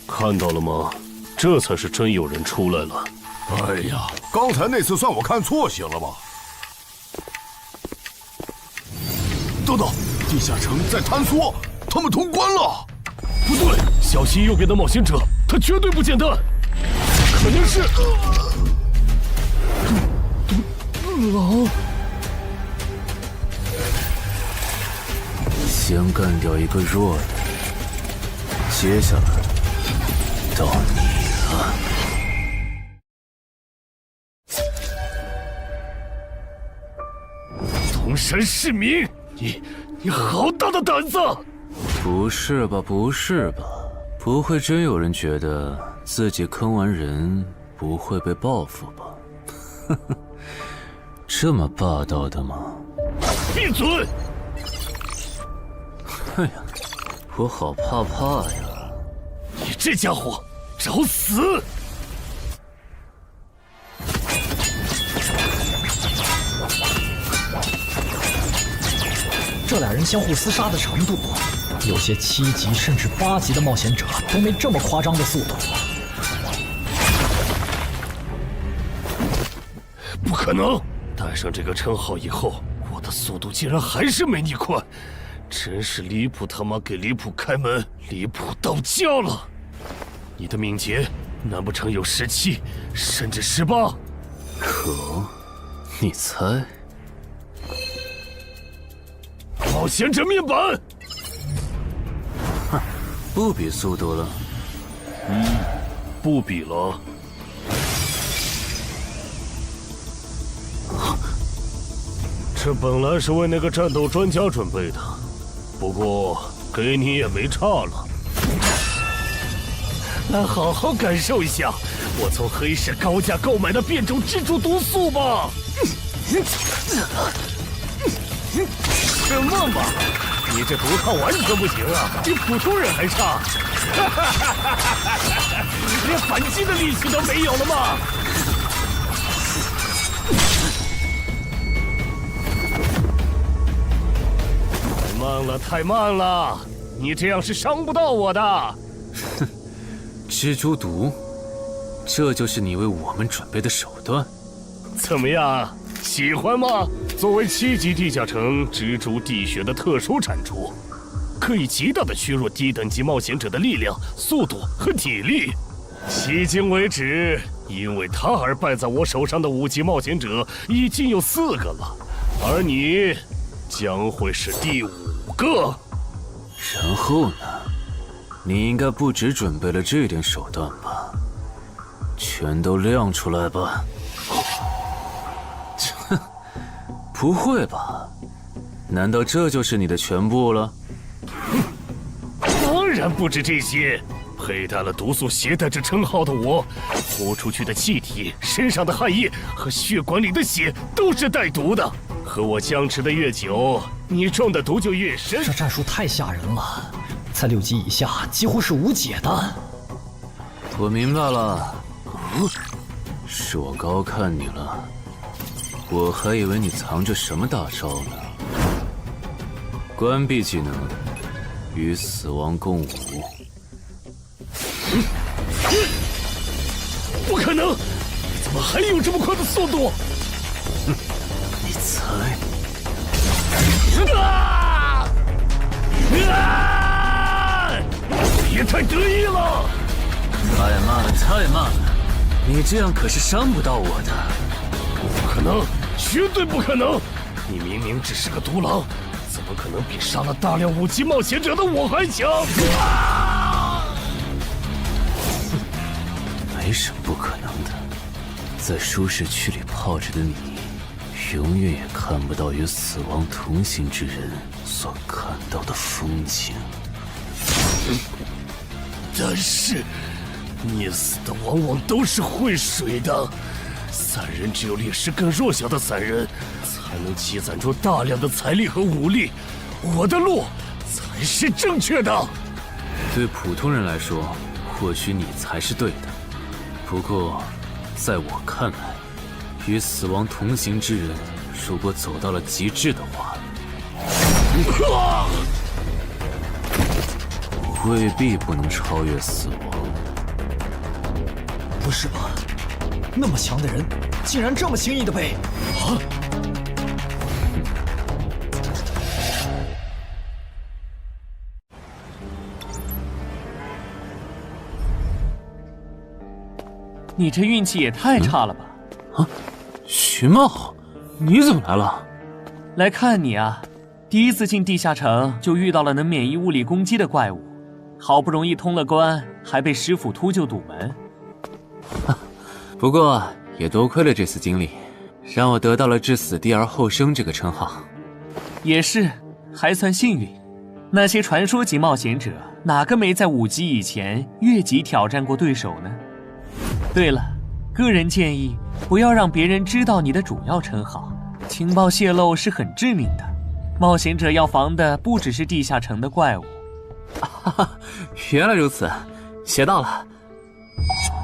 看到了吗？这才是真有人出来了。哎呀，刚才那次算我看错行了吧？等等，地下城在坍缩，他们通关了。不对，小溪右边的冒险者，他绝对不简单，肯定是狼。先干掉一个弱的，接下来到你了。东山市民，你好大的胆子！不是吧，不是吧？不会真有人觉得自己坑完人不会被报复吧？呵呵，这么霸道的吗？闭嘴！哎呀，我好怕呀！你这家伙，找死！这俩人相互厮杀的程度，有些7级甚至8级的冒险者都没这么夸张的速度。不可能！带上这个称号以后，我的速度竟然还是没你快，真是离谱他妈给离谱开门，离谱到家了！你的敏捷难不成有17，甚至18？可，你猜？冒险者面板，哼，不比速度了。不比了。这本来是为那个战斗专家准备的，不过给你也没差了。来好好感受一下我从黑市高价购买的变种蜘蛛毒素吧。什么嘛！你这毒套完全不行啊，比普通人还差。连反击的力气都没有了吗？太慢了，太慢了！你这样是伤不到我的。哼，蜘蛛毒，这就是你为我们准备的手段？怎么样，喜欢吗？作为7级地下城蜘蛛地穴的特殊产出，可以极大的削弱低等级冒险者的力量、速度和体力。迄今为止，因为他而败在我手上的5级冒险者已经有4个了，而你将会是第5个。然后呢？你应该不只准备了这点手段吧？全都亮出来吧！哼，不会吧？难道这就是你的全部了？当然不止这些。佩戴了毒素携带者称号的我，呼出去的气体、身上的汗液和血管里的血都是带毒的。和我僵持的越久，你中的毒就越深。这战术太吓人了，在6级以下几乎是无解的。我明白了，是我高看你了，我还以为你藏着什么大招呢。关闭技能，与死亡共舞。不可能！怎么还有这么快的速度？哼，你猜？别太得意了！太慢了，太慢了！你这样可是伤不到我的。不可能，绝对不可能！你明明只是个独狼，怎么可能比杀了大量5级冒险者的我还强？没什么不可能的，在舒适区里泡着的你，永远也看不到与死亡同行之人所看到的风景。但是，溺死的往往都是会水的，散人只有劣势更弱小的散人，才能积攒出大量的财力和武力。我的路才是正确的。对普通人来说，或许你才是对的。不过，在我看来，与死亡同行之人，如果走到了极致的话，未必不能超越死亡。不是吧？那么强的人，竟然这么轻易的被……啊！你这运气也太差了吧！啊，徐茂，你怎么来了？来看你啊！第一次进地下城就遇到了能免疫物理攻击的怪物，好不容易通了关，还被师傅秃鹫堵门。不过也多亏了这次经历，让我得到了置死地而后生这个称号。也是，还算幸运。那些传说级冒险者，哪个没在5级以前越级挑战过对手呢？对了，个人建议不要让别人知道你的主要称号，情报泄露是很致命的。冒险者要防的不只是地下城的怪物。原来如此，学到了。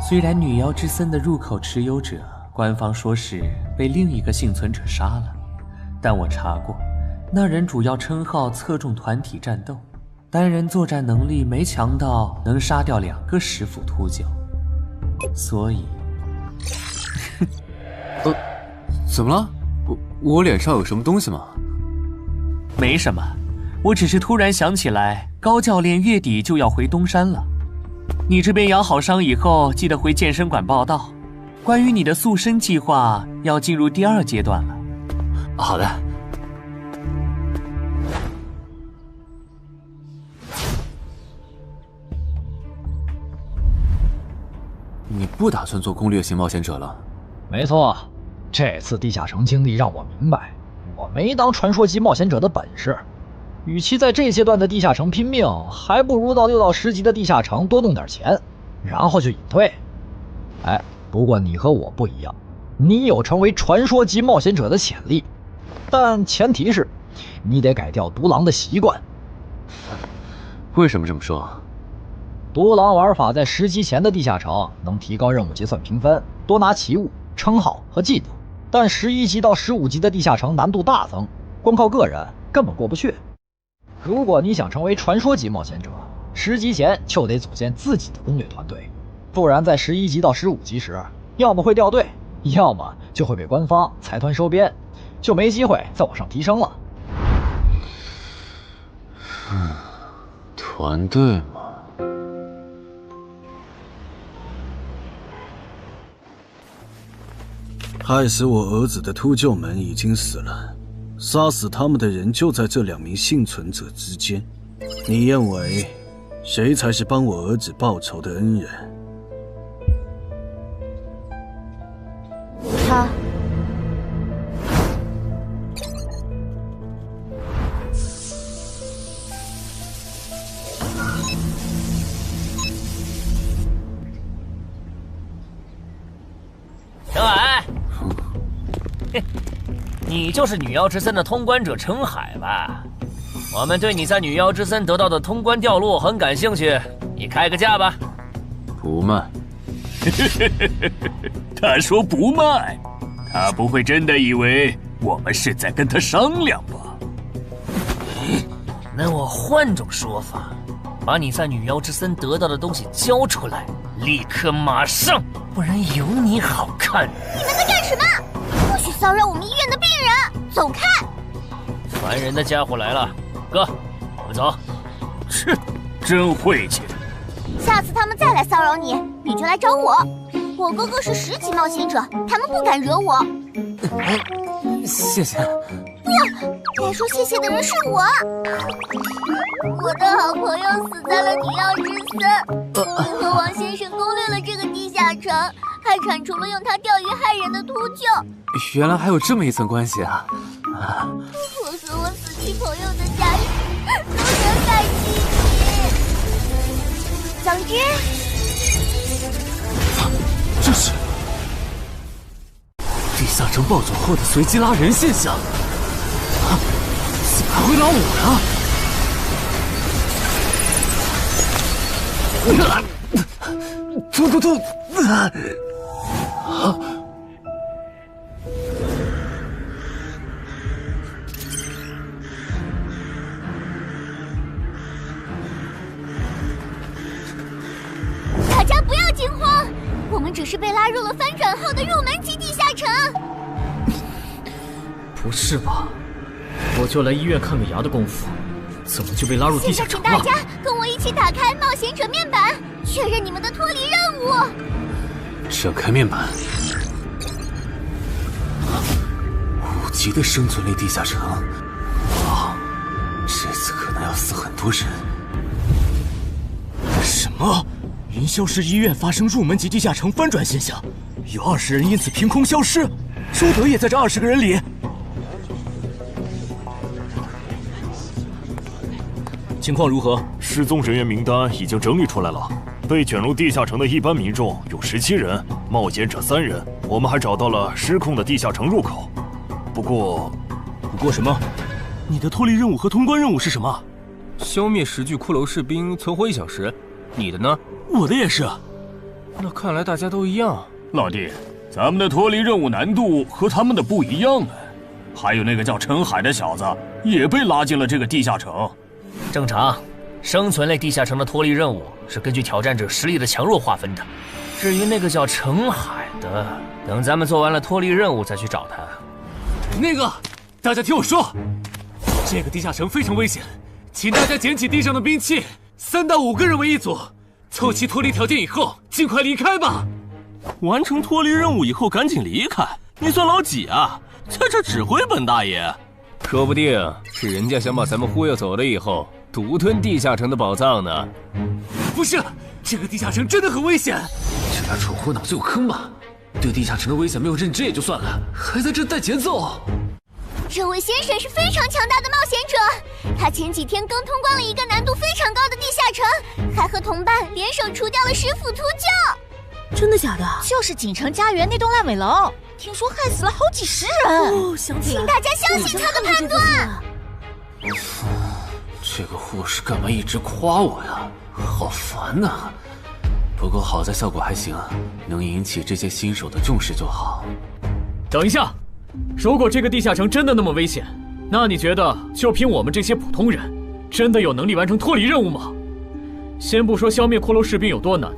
虽然女妖之森的入口持有者，官方说是被另一个幸存者杀了，但我查过，那人主要称号侧重团体战斗，单人作战能力没强到能杀掉2个师傅秃鹫，所以怎么了？我脸上有什么东西吗？没什么，我只是突然想起来，高教练月底就要回东山了。你这边养好伤以后，记得回健身馆报道。关于你的塑身计划，要进入第2阶段了。好的。你不打算做攻略型冒险者了？没错，这次地下城经历让我明白，我没当传说级冒险者的本事。与其在这阶段的地下城拼命，还不如到6到10级的地下城多弄点钱，然后就隐退。哎，不过你和我不一样，你有成为传说级冒险者的潜力，但前提是你得改掉独狼的习惯。为什么这么说？独狼玩法在10级前的地下城能提高任务结算评分，多拿奇物、称号和技能，但11级到15级的地下城难度大增，光靠个人根本过不去。如果你想成为传说级冒险者，10级前就得组建自己的攻略团队，不然在11级到15级时，要么会掉队，要么就会被官方财团收编，就没机会再往上提升了。团队嘛。害死我儿子的秃鹫们已经死了，杀死他们的人就在这2名幸存者之间。你认为谁才是帮我儿子报仇的恩人？他。陈海，你就是女妖之森的通关者陈海吧？我们对你在女妖之森得到的通关掉落很感兴趣，你开个价吧。不卖。他说不卖，他不会真的以为我们是在跟他商量吧？那我换种说法，把你在女妖之森得到的东西交出来，立刻马上，不然有你好看。你们在干什么？不许骚扰我们医院的病人，走开！烦人的家伙来了，哥，我们走。切，真晦气。下次他们再来骚扰你，你就来找我。我哥哥是10级冒险者，他们不敢惹我。谢谢。不，该说谢谢的人是我。我的好朋友死在了女妖之森，你和王先生攻略了这个地下城，还铲除了用它钓鱼害人的秃鹫。原来还有这么一层关系啊！我和我死去朋友的家人都很感激你。总之，这是地下城暴走后的随机拉人现象。怎么还会拉我呀？突！大家不要惊慌，我们只是被拉入了翻转后的入门级地下城。不是吧？我就来医院看个牙的功夫，怎么就被拉入地下城了？现在请大家跟我一起打开冒险者面板，确认你们的脱离任务。展开面板。5级的生存类地下城，哇，这次可能要死很多人。啊！云霄市医院发生入门级地下城翻转现象，有20人因此凭空消失，周德也在这20个人里。情况如何？失踪人员名单已经整理出来了。被卷入地下城的一般民众有17人，冒险者3人。我们还找到了失控的地下城入口。不过什么？你的脱离任务和通关任务是什么？消灭10具骷髅士兵，存活1小时。你的呢？我的也是。那看来大家都一样。老弟，咱们的脱离任务难度和他们的不一样啊。还有那个叫陈海的小子也被拉进了这个地下城。正常，生存类地下城的脱离任务是根据挑战者实力的强弱划分的。至于那个叫陈海的，等咱们做完了脱离任务再去找他。那个，大家听我说，这个地下城非常危险，请大家捡起地上的兵器，3到5个人为一组，凑齐脱离条件以后，尽快离开吧。完成脱离任务以后赶紧离开？你算老几啊？在这指挥本大爷？说不定是人家想把咱们忽悠走了以后，独吞地下城的宝藏呢。不是，这个地下城真的很危险。这俩蠢货脑子有坑吧？对地下城的危险没有认知也就算了，还在这带节奏。这位先生是非常强大的冒险者，他前几天刚通关了一个难度非常高的地下城，还和同伴联手除掉了10府秃鹫。真的假的？就是锦城家园那栋烂尾楼，听说害死了好几10人。哦，想起来，请大家相信他的判断。这个护士干嘛一直夸我呀？好烦呐！不过好在效果还行，能引起这些新手的重视就好。等一下，如果这个地下城真的那么危险，那你觉得就凭我们这些普通人，真的有能力完成脱离任务吗？先不说消灭骷髅士兵有多难，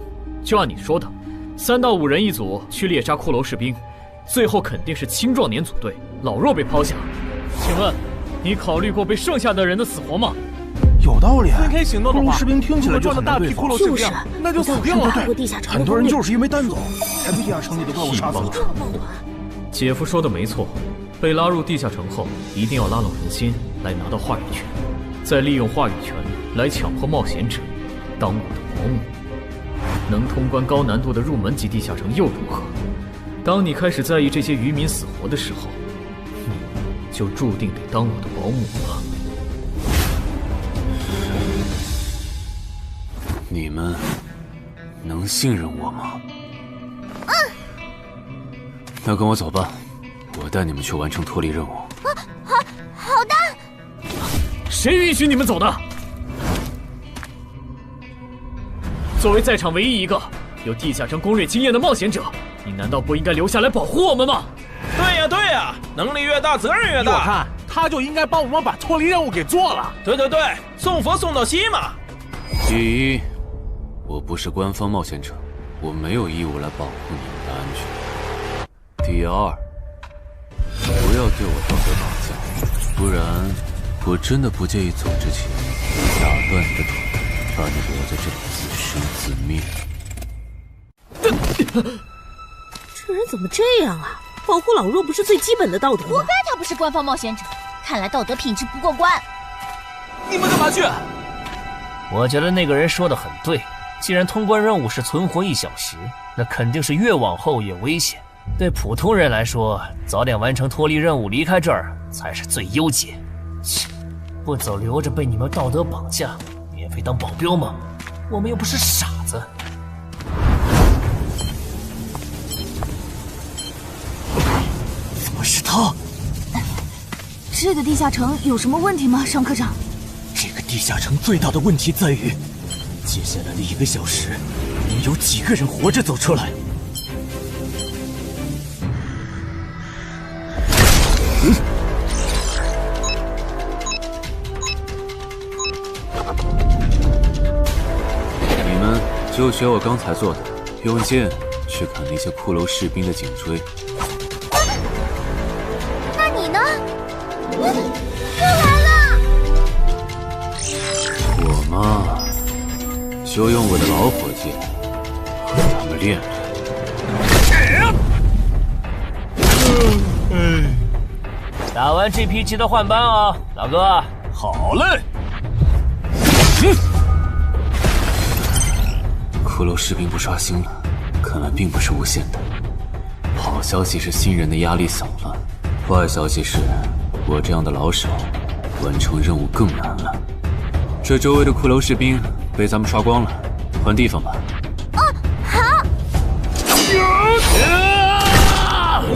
就按你说的，3到5人一组去猎杀骷髅士兵，最后肯定是青壮年组队，老弱被抛下。请问，你考虑过被剩下的人的死活吗？有道理。分开行动的话，骷髅士兵听起来就赚了大批骷髅士兵，那就死定了。很多人就是因为单走，才被地下城里的怪物杀死了。姐夫说的没错，被拉入地下城后，一定要拉拢人心，来拿到话语权，再利用话语权来强迫冒险者当我的保姆。能通关高难度的入门级地下城又如何？当你开始在意这些渔民死活的时候，你就注定得当我的保姆了。你们能信任我吗？那跟我走吧，我带你们去完成脱离任务。好的。谁允许你们走的？作为在场唯一一个有地下城攻略经验的冒险者，你难道不应该留下来保护我们吗？对呀，能力越大，责任越大。我看他就应该帮我们把脱离任务给做了。对，送佛送到西嘛。第一，我不是官方冒险者，我没有义务来保护你们的安全。第二，不要对我道德绑架，不然我真的不介意走之前打断你的腿，把你留在这里自生自灭。这人怎么这样啊？保护老弱不是最基本的道德吗？活该他不是官方冒险者，看来道德品质不过关。你们干嘛去？我觉得那个人说的很对，既然通关任务是存活1小时，那肯定是越往后越危险。对普通人来说，早点完成脱离任务离开这儿才是最优解。切，不走留着被你们道德绑架，免费当保镖吗？我们又不是傻子。怎么是他？这个地下城有什么问题吗，尚科长？这个地下城最大的问题在于，接下来的1个小时，能有几个人活着走出来？你们就学我刚才做的，用剑去砍那些骷髅士兵的颈椎。那你呢？又来了！我嘛，就用我的老伙计和他们练练。打完这批记得换班啊，老哥。好嘞。骷髅士兵不刷新了，看来并不是无限的。好消息是新人的压力小了，坏消息是我这样的老手完成任务更难了。这周围的骷髅士兵被咱们刷光了，换地方吧。好。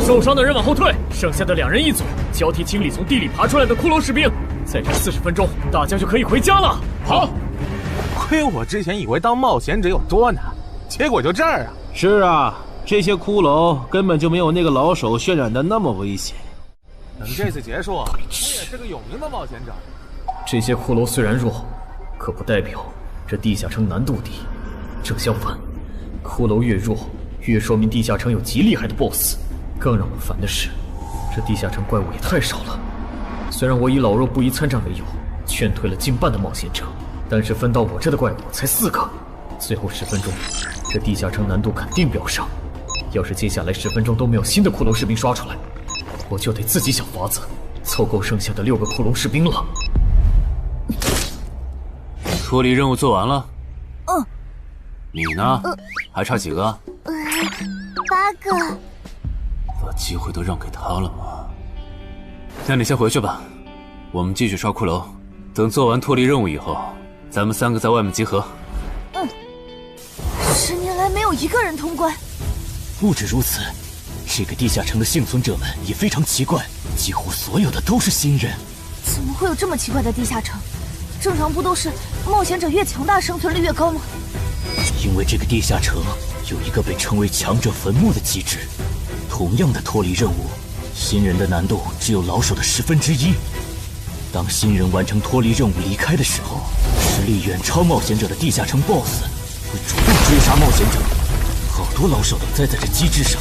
受伤的人往后退，剩下的2人一组，交替清理从地里爬出来的骷髅士兵。再战40分钟，大家就可以回家了。好。亏我之前以为当冒险者有多难，结果就这儿啊！是啊，这些骷髅根本就没有那个老手渲染的那么危险。等这次结束，我也是个有名的冒险者。这些骷髅虽然弱，可不代表这地下城难度低。正相反，骷髅越弱，越说明地下城有极厉害的 BOSS。更让我烦的是，这地下城怪物也太少了。虽然我以老弱不宜参战为由，劝退了近半的冒险者，但是分到我这的怪物才4个。最后10分钟，这地下城难度肯定飙上。要是接下来10分钟都没有新的骷髅士兵刷出来，我就得自己想法子凑够剩下的6个骷髅士兵了。脱离任务做完了？嗯。你呢？还差几个？8个。把机会都让给他了吗？那你先回去吧，我们继续刷骷髅。等做完脱离任务以后，咱们3个在外面集合。10年来没有一个人通关。不止如此，这个地下城的幸存者们也非常奇怪，几乎所有的都是新人。怎么会有这么奇怪的地下城？正常不都是冒险者越强大生存率越高吗？因为这个地下城有一个被称为强者坟墓的机制。同样的脱离任务，新人的难度只有老手的1/10。当新人完成脱离任务离开的时候，实力远超冒险者的地下城 BOSS 会主动追杀冒险者。好多老手都栽在这机制上。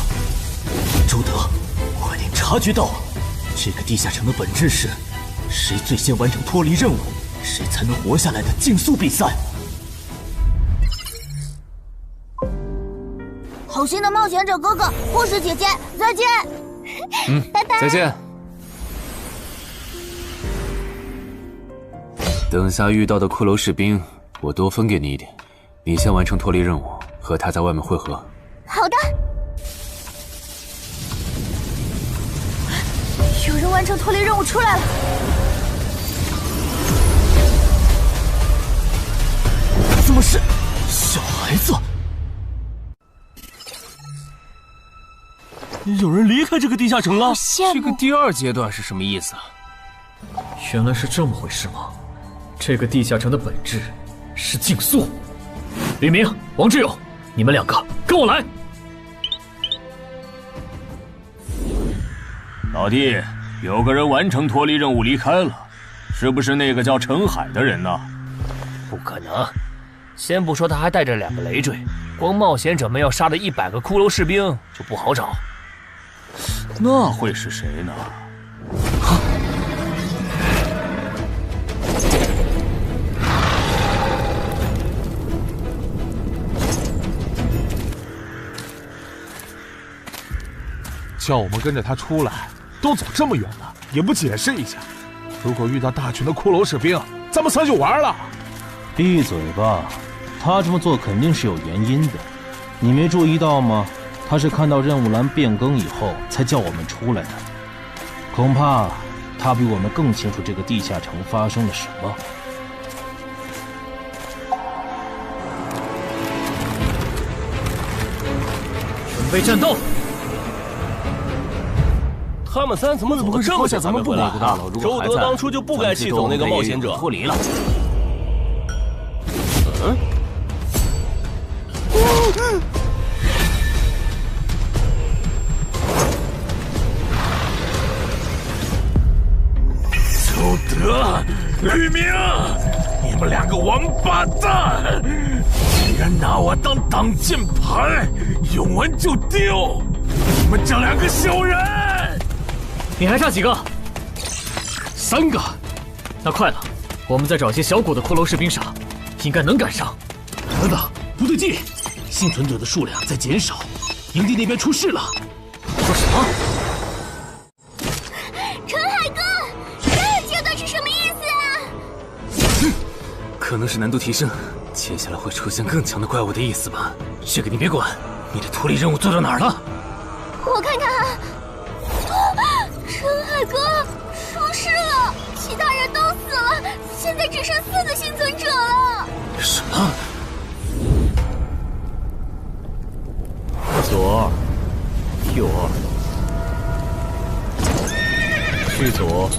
周德，快点察觉到，这个地下城的本质是，谁最先完成脱离任务，谁才能活下来的竞速比赛。好心的冒险者哥哥，护士姐姐，再见。拜拜。再见。等下遇到的骷髅士兵，我多分给你一点。你先完成脱离任务，和他在外面会合。好的。有人完成脱离任务出来了。怎么是小孩子？有人离开这个地下城了。这个第2阶段是什么意思啊？原来是这么回事吗？这个地下城的本质是竞速。李明、王志勇，你们2个跟我来。老弟，有个人完成脱离任务离开了，是不是那个叫陈海的人呢？不可能，先不说他还带着2个累赘，光冒险者们要杀的100个骷髅士兵就不好找。那会是谁呢？叫我们跟着他出来，都走这么远了，也不解释一下。如果遇到大群的骷髅士兵，咱们算就完了。闭嘴吧，他这么做肯定是有原因的，你没注意到吗？他是看到任务栏变更以后才叫我们出来的，恐怕他比我们更清楚这个地下城发生了什么。准备战斗！他们3怎么走得这么像咱们不回来？周德当初就不该气走那个冒险者。脱离了。周德、吕明，你们2个王八蛋，竟然拿我当挡箭牌，用完就丢！你们这2个小人！你还差几个？3个。那快了，我们再找些小股的骷髅士兵杀，应该能赶上。等等，不对劲，幸存者的数量在减少，营地那边出事了。说什么？陈海哥，这阶段是什么意思啊？可能是难度提升，接下来会出现更强的怪物的意思吧？这个你别管。你的脱离任务做到哪儿了？我看看啊，陈海哥出事了，其他人都死了，现在只剩4个幸存者了。什么？左2，右2，去左。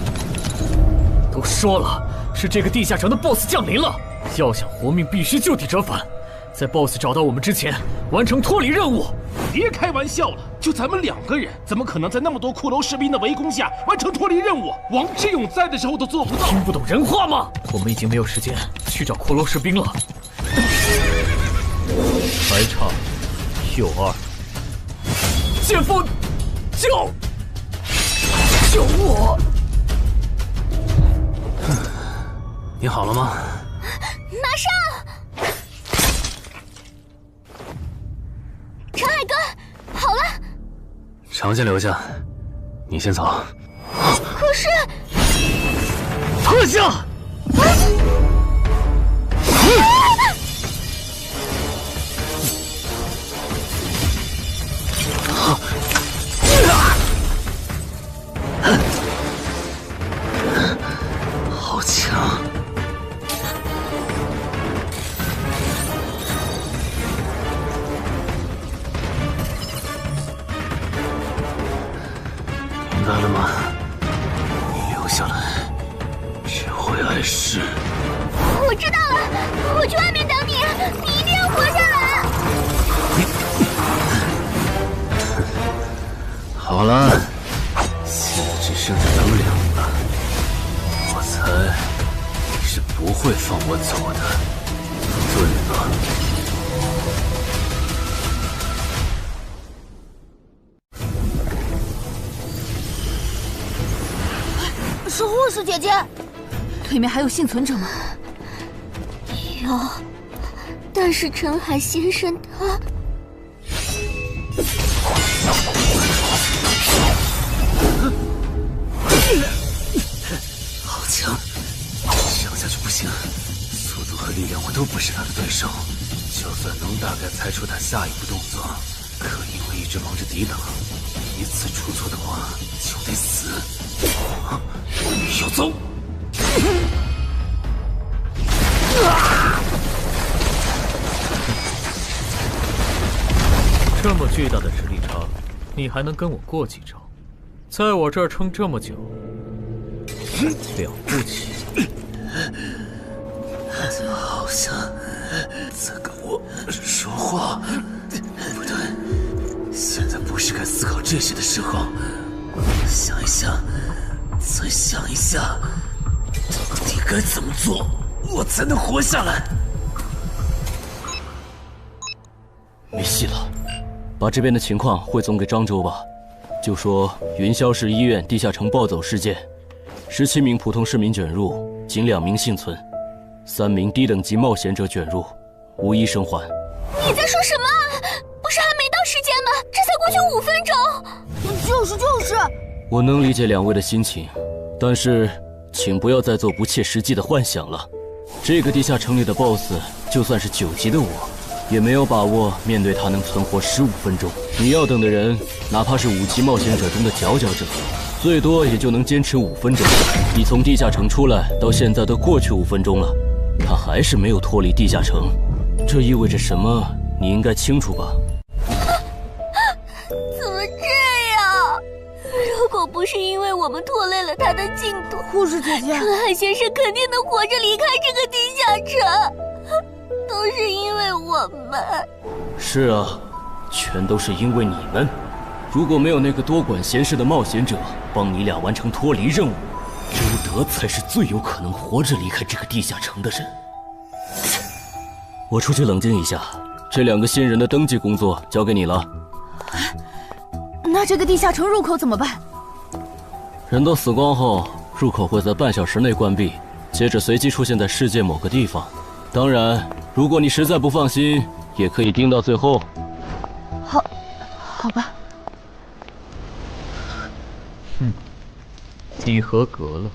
都说了，是这个地下城的 BOSS 降临了，要想活命，必须就地折返。在 BOSS 找到我们之前，完成脱离任务。别开玩笑了，就咱们2个人，怎么可能在那么多骷髅士兵的围攻下完成脱离任务？王志勇在的时候都做不到。听不懂人话吗？我们已经没有时间去找骷髅士兵了。还差右2。剑锋，救我！你好了吗？马上！陈海哥，好了。常先留下，你先走。可是，特效！好强！明白了吗？你留下来只会碍事。我知道了，我去外面等你，你一定要活下来。好了，现在只剩下咱们2个，我猜你是不会放我走的，对吧？是护士姐姐，里面还有幸存者吗？有，但是陈海先生他……好强，这样下去不行，速度和力量我都不是他的对手。就算能大概猜出他下一步动作，可因为一直忙着抵挡，一次出错的话就得死。要走！这么巨大的实力差，你还能跟我过几招？在我这儿撑这么久，了不起。好像在跟我说话。不对，现在不是该思考这些的时候。想一想，再想一下，到底该怎么做，我才能活下来？没戏了，把这边的情况汇总给漳州吧。就说云霄市医院地下城暴走事件，17名普通市民卷入，仅2名幸存，3名低等级冒险者卷入，无一生还。你在说什么？不是还没到时间吗？这才过去5分钟。就是。我能理解2位的心情，但是请不要再做不切实际的幻想了。这个地下城里的 BOSS， 就算是9级的我，也没有把握面对他能存活15分钟。你要等的人，哪怕是5级冒险者中的佼佼者，最多也就能坚持5分钟。你从地下城出来到现在都过去5分钟了，他还是没有脱离地下城，这意味着什么？你应该清楚吧？怎么这样？如果不是因为我们拖累了他的进度，护士姐姐，陈海先生肯定能活着离开这个地下城。都是因为我们。是啊，全都是因为你们。如果没有那个多管闲事的冒险者帮你俩完成脱离任务，周德才是最有可能活着离开这个地下城的人。我出去冷静一下，这2个新人的登记工作交给你了。那这个地下城入口怎么办？人都死光后，入口会在半小时内关闭，接着随机出现在世界某个地方。当然，如果你实在不放心，也可以盯到最后。好吧。你合格了。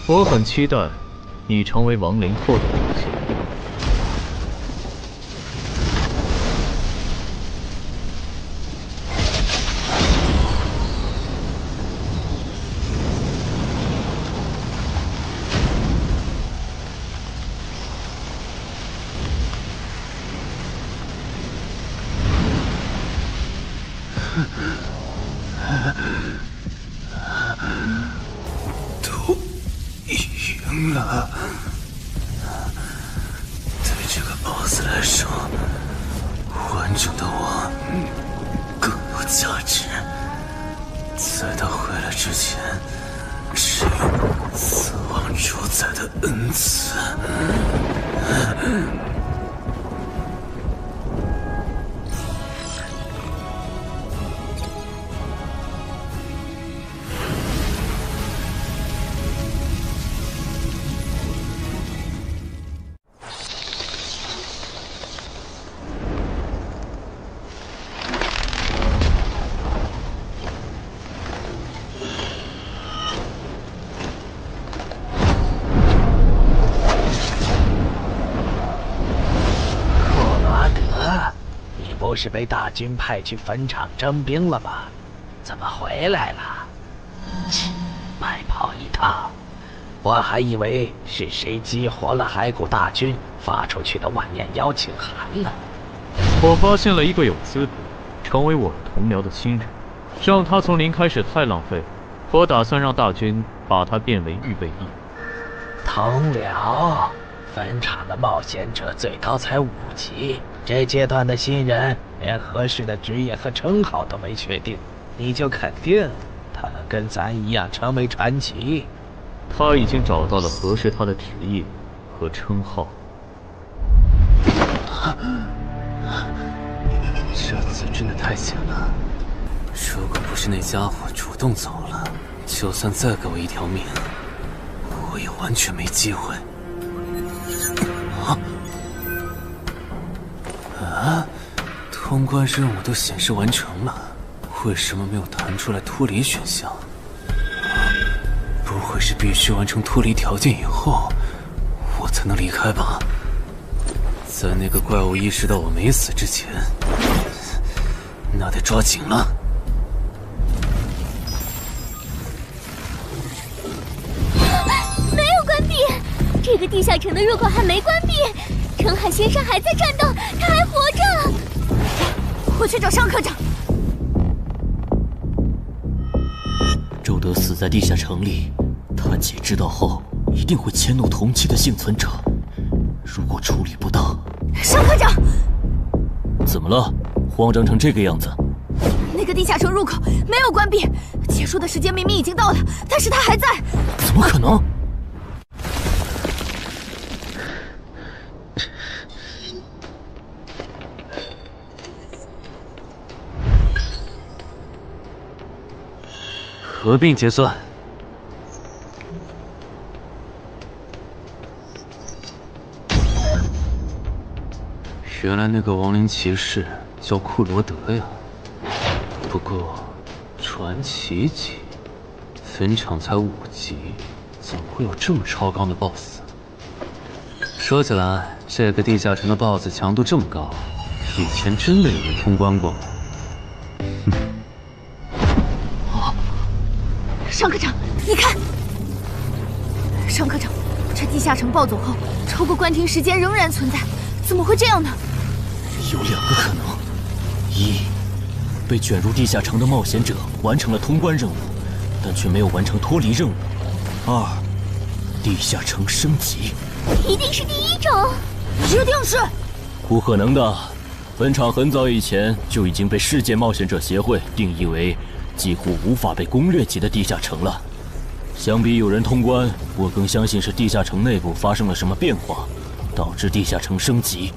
我很期待你成为亡灵后的表现。都赢了。对这个 BOSS 来说，完整的我更有价值。在他回来之前，只有死亡主宰的恩赐。不是被大军派去坟场征兵了吗？怎么回来了？白跑一趟，我还以为是谁激活了骸骨大军发出去的万念邀请函呢。我发现了一个有资格成为我同僚的新人，让他从零开始太浪费，我打算让大军把他变为预备役。同僚，坟场的冒险者最高才5级。这阶段的新人连合适的职业和称号都没确定，你就肯定他能跟咱一样成为传奇？他已经找到了合适他的职业和称号。这次真的太险了，如果不是那家伙主动走了，就算再给我一条命，我也完全没机会。通关任务都显示完成了，为什么没有弹出来脱离选项？不会是必须完成脱离条件以后，我才能离开吧？在那个怪物意识到我没死之前，那得抓紧了。没有关闭，这个地下城的入口还没关闭。澄海先生还在战斗，他还活着。我去找尚科长。周德死在地下城里，他姐知道后一定会迁怒同期的幸存者。如果处理不当，尚科长，怎么了？慌张成这个样子？那个地下城入口没有关闭，结束的时间明明已经到了，但是他还在。怎么可能？合并结算。原来那个亡灵骑士叫库罗德呀。不过，传奇级，坟场才5级，怎么会有这么超纲的 BOSS？ 说起来，这个地下城的 BOSS 强度这么高，以前真的有人通关过吗？尚科长，你看，尚科长，这地下城暴走后，超过关停时间仍然存在，怎么会这样呢？有2个可能：一，被卷入地下城的冒险者完成了通关任务，但却没有完成脱离任务；二，地下城升级。一定是第一种，一定是。不可能的，本场很早以前就已经被世界冒险者协会定义为几乎无法被攻略级的地下城了。相比有人通关，我更相信是地下城内部发生了什么变化，导致地下城升级。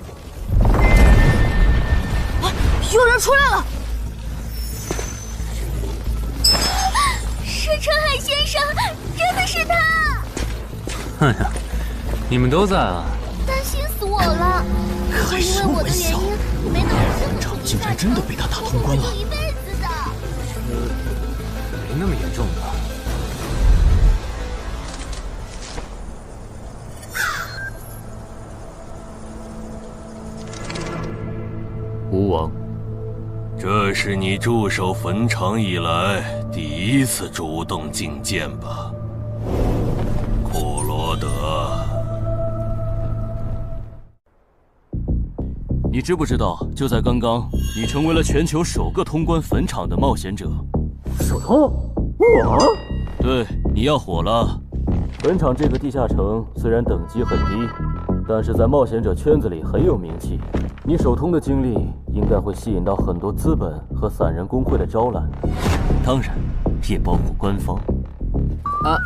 有人出来了！是澄海先生，真的是他！哎呀，你们都在啊！担心死我了！可因为我的原因，没能本场竟然真的被他打通关了。一辈子的。没那么严重的。吴王，这是你驻守坟场以来第一次主动觐见吧？库罗德，你知不知道，就在刚刚，你成为了全球首个通关坟场的冒险者。什么？我？对，你要火了。坟场这个地下城虽然等级很低，但是在冒险者圈子里很有名气。你手通的经历应该会吸引到很多资本和散人工会的招揽，当然也包括官方。啊，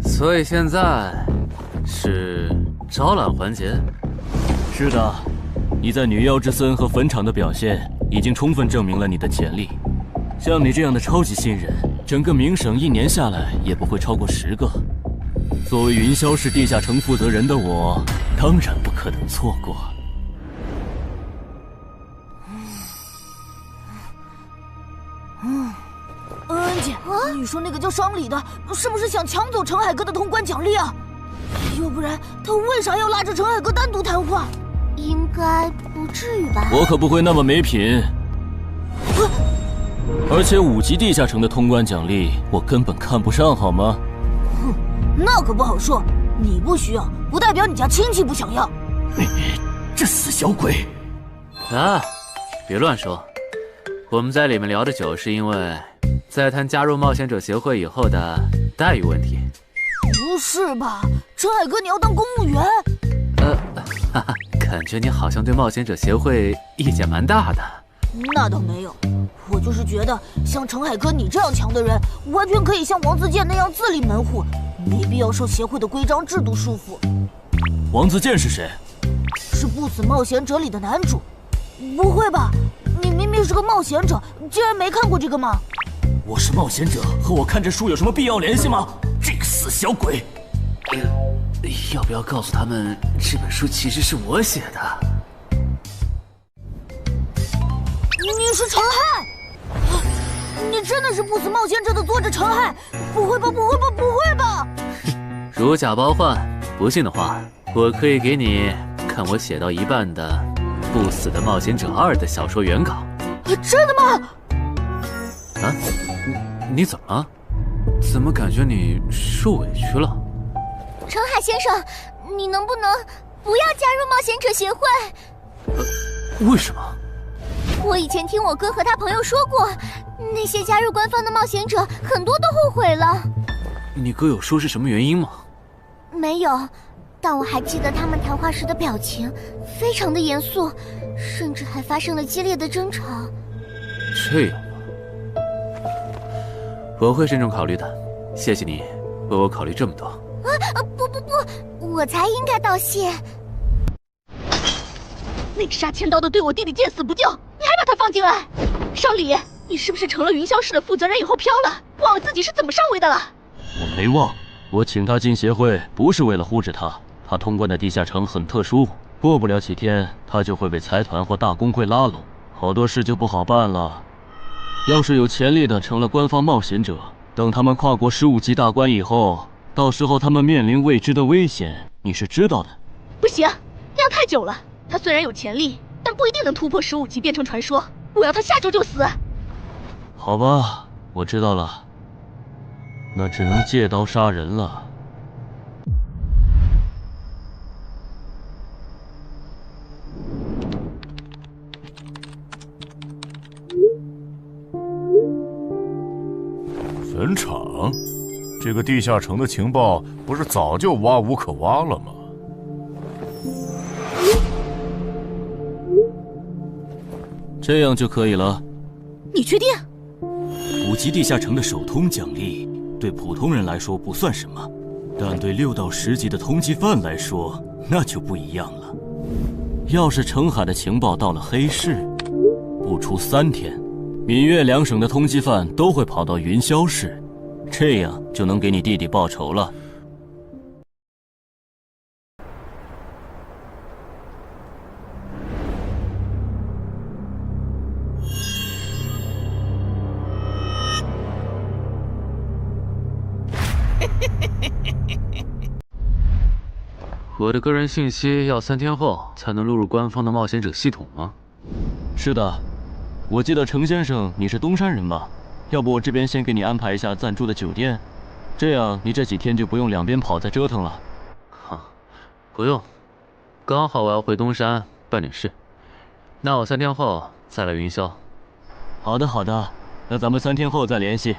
所以现在是招揽环节。是的，你在女妖之森和坟场的表现已经充分证明了你的潜力。像你这样的超级新人，整个冥省1年下来也不会超过10个。作为云霄市地下城负责人的我，当然不可能错过。恩姐，你说那个叫双李的，是不是想抢走陈海哥的通关奖励啊？要不然他为啥要拉着陈海哥单独谈话？应该不至于吧？我可不会那么没品。而且5级地下城的通关奖励，我根本看不上，好吗？哼，那可不好说。你不需要，不代表你家亲戚不想要。这死小鬼！啊，别乱说。我们在里面聊的久，是因为在谈加入冒险者协会以后的待遇问题。不是吧，陈海哥，你要当公务员？哈哈，感觉你好像对冒险者协会意见蛮大的。那倒没有，我就是觉得像陈海哥你这样强的人，完全可以像王自健那样自立门户，没必要受协会的规章制度束缚。王自健是谁？是不死冒险者里的男主。不会吧？你明明是个冒险者，竟然没看过这个吗？我是冒险者，和我看这书有什么必要联系吗？这个死小鬼！要不要告诉他们，这本书其实是我写的？你是陈汉？你真的是不死冒险者的作者陈汉？不会吧，不会吧，不会吧！如假包换，不信的话，我可以给你看我写到一半的《不死的冒险者2》的小说原稿。真的吗？啊，你怎么了？怎么感觉你受委屈了？陈海先生，你能不能不要加入冒险者协会？为什么？我以前听我哥和他朋友说过，那些加入官方的冒险者很多都后悔了。你哥有说是什么原因吗？没有，但我还记得他们谈话时的表情，非常的严肃，甚至还发生了激烈的争吵。这样吗？我会慎重考虑的，谢谢你为我考虑这么多。不，我才应该道谢。那个杀千刀的对我弟弟见死不救，你还把他放进来？少李，你是不是成了云霄市的负责人以后飘了，忘了自己是怎么上位的了？我没忘，我请他进协会不是为了护着他，他通关的地下城很特殊，过不了几天他就会被财团或大工会拉拢，好多事就不好办了。要是有潜力的成了官方冒险者，等他们跨过15级大关以后，到时候他们面临未知的危险，你是知道的。不行，那样太久了。他虽然有潜力，但不一定能突破15级变成传说。我要他下周就死。好吧，我知道了，那只能借刀杀人了。坟场，这个地下城的情报不是早就挖无可挖了吗？这样就可以了。你确定？5级地下城的首通奖励对普通人来说不算什么，但对6到10级的通缉犯来说那就不一样了。要是澄海的情报到了黑市，不出3天，闽粤2省的通缉犯都会跑到云霄市，这样就能给你弟弟报仇了。我的个人信息要3天后才能录入官方的冒险者系统吗？是的，我记得程先生你是东山人吧？要不我这边先给你安排一下暂住的酒店，这样你这几天就不用两边跑再折腾了。不用，刚好我要回东山办点事。那我3天后再来云霄。好的好的，那咱们3天后再联系。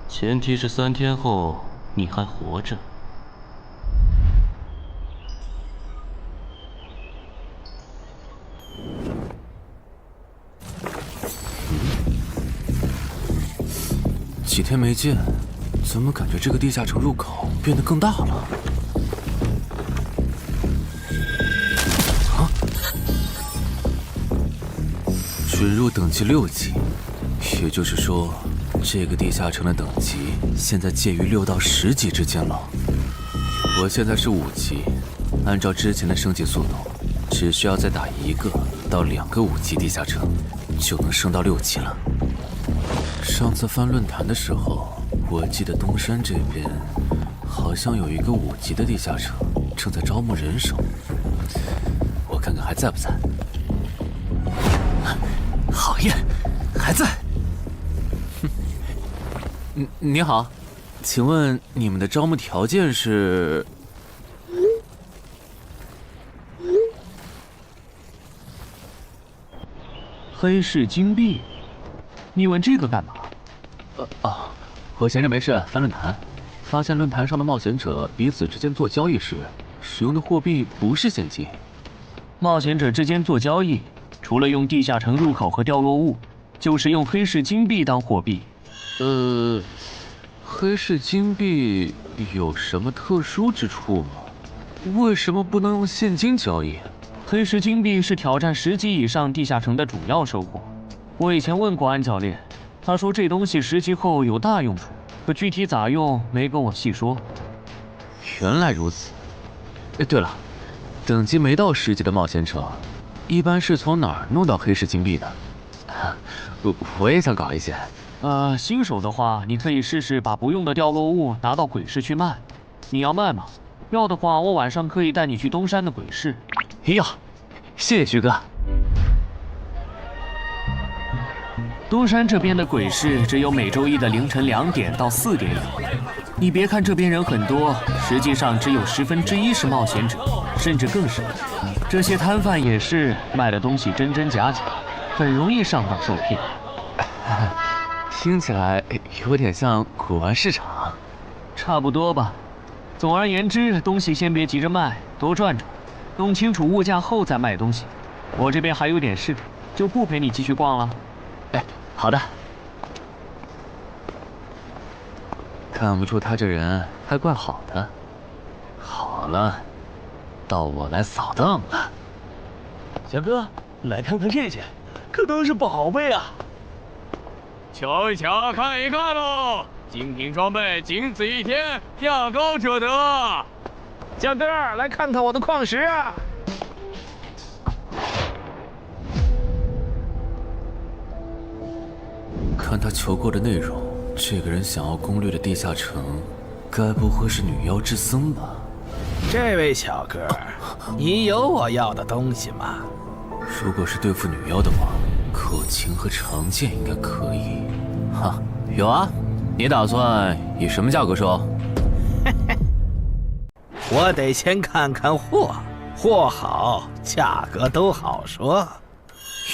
前提是3天后你还活着。几天没见，怎么感觉这个地下城入口变得更大了？准入等级6级，也就是说，这个地下城的等级现在介于6到10级之间了。我现在是5级，按照之前的升级速度，只需要再打1个到2个5级地下城，就能升到6级了。上次翻论坛的时候，我记得东山这边好像有一个5级的地下城正在招募人手，我看看还在不在。好耶，还在。你好，请问你们的招募条件是？黑市金币？你问这个干嘛？我闲着没事翻论坛，发现论坛上的冒险者彼此之间做交易时，使用的货币不是现金。冒险者之间做交易，除了用地下城入口和掉落物，就是用黑市金币当货币。黑市金币有什么特殊之处吗？为什么不能用现金交易？黑市金币是挑战10级以上地下城的主要收获。我以前问过安教练，他说这东西10级后有大用处，可具体咋用没跟我细说。原来如此。对了，等级没到10级的冒险者，一般是从哪儿弄到黑市金币的？我也想搞一些。新手的话，你可以试试把不用的掉落物拿到鬼市去卖。你要卖吗？要的话，我晚上可以带你去东山的鬼市。要，谢谢徐哥。东山这边的鬼市只有每周一的凌晨2点到4点有。你别看这边人很多，实际上只有1/10是冒险者，甚至更少。这些摊贩也是卖的东西真真假假，很容易上当受骗。听起来有点像古玩市场。差不多吧。总而言之，东西先别急着卖，多转转，弄清楚物价后再卖东西。我这边还有点事，就不陪你继续逛了。好的。看不出他这人还怪好的。好了，到我来扫荡了。小哥，来看看这件，可都是宝贝啊！瞧一瞧，看一看喽！精品装备，仅此一天，价高者得。小哥，来看看我的矿石啊！看他求购的内容，这个人想要攻略的地下城，该不会是女妖之僧吧？这位小哥，你有我要的东西吗？如果是对付女妖的话，口琴和长剑应该可以。哈，有啊。你打算以什么价格收？我得先看看货，货好，价格都好说。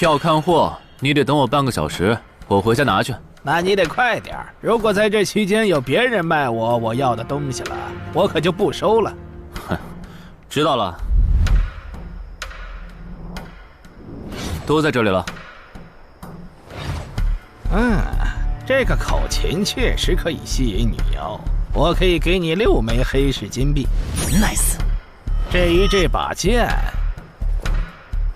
要看货，你得等我半个小时，我回家拿去。那你得快点，如果在这期间有别人卖我要的东西了，我可就不收了。哼，知道了。都在这里了。这个口琴确实可以吸引女妖，我可以给你6枚黑市金币。Nice。至于这把剑，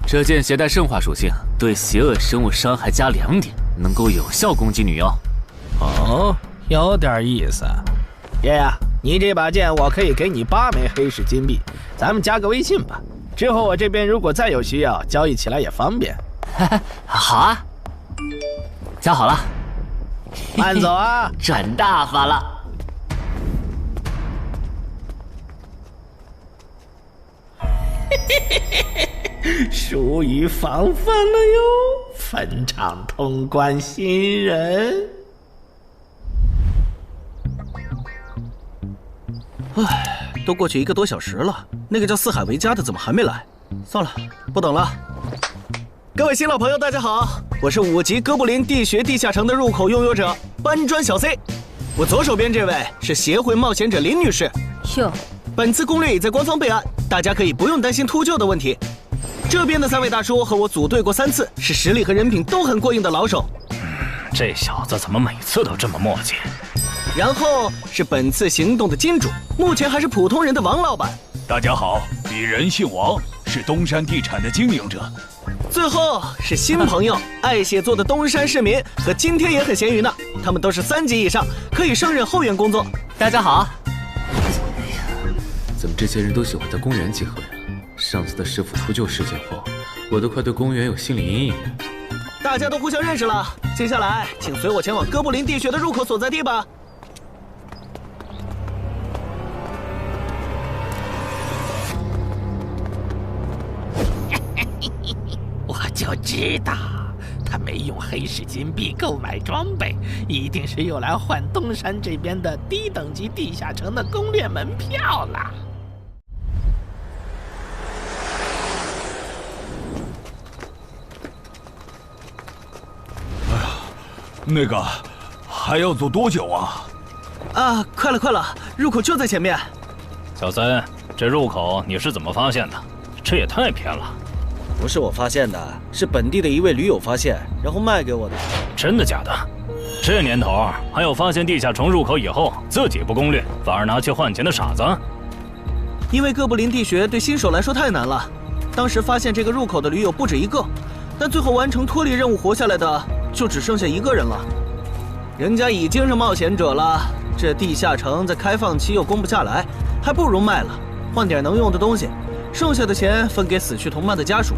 这剑携带圣化属性，对邪恶生物伤害加2点，能够有效攻击女妖。哦，有点意思。爷爷，你这把剑我可以给你8枚黑市金币，咱们加个微信吧。之后我这边如果再有需要，交易起来也方便。好啊，加好了。慢走啊！赚大发了。疏于防范了哟，坟场通关新人。唉，都过去1个多小时了，那个叫四海为家的怎么还没来？算了，不等了。各位新老朋友，大家好，我是5级哥布林地穴地下城的入口拥有者搬砖小 C。我左手边这位是协会冒险者林女士。哟，本次攻略已在官方备案，大家可以不用担心秃鹫的问题。这边的3位大叔和我组队过3次，是实力和人品都很过硬的老手。这小子怎么每次都这么磨叽？然后是本次行动的金主，目前还是普通人的王老板。大家好，鄙人姓王，是东山地产的经营者。最后是新朋友，爱写作的东山市民和今天也很闲鱼呢，他们都是3级以上，可以胜任后援工作。大家好。怎么这些人都喜欢在公园集合呀？上次的师傅秃鹫事件后，我都快对公园有心理阴影了。大家都互相认识了，接下来请随我前往哥布林地穴的入口所在地吧。我就知道，他没用黑市金币购买装备，一定是用来换东山这边的低等级地下城的攻略门票了。那个，还要走多久啊？啊，快了，入口就在前面。小三，这入口你是怎么发现的？这也太偏了。不是我发现的，是本地的一位驴友发现，然后卖给我的。真的假的？这年头还有发现地下城入口以后自己不攻略，反而拿去换钱的傻子？因为哥布林地穴对新手来说太难了，当时发现这个入口的驴友不止1个，但最后完成脱离任务活下来的就只剩下1个人了。人家已经是冒险者了，这地下城在开放期又攻不下来，还不如卖了，换点能用的东西。剩下的钱分给死去同伴的家属，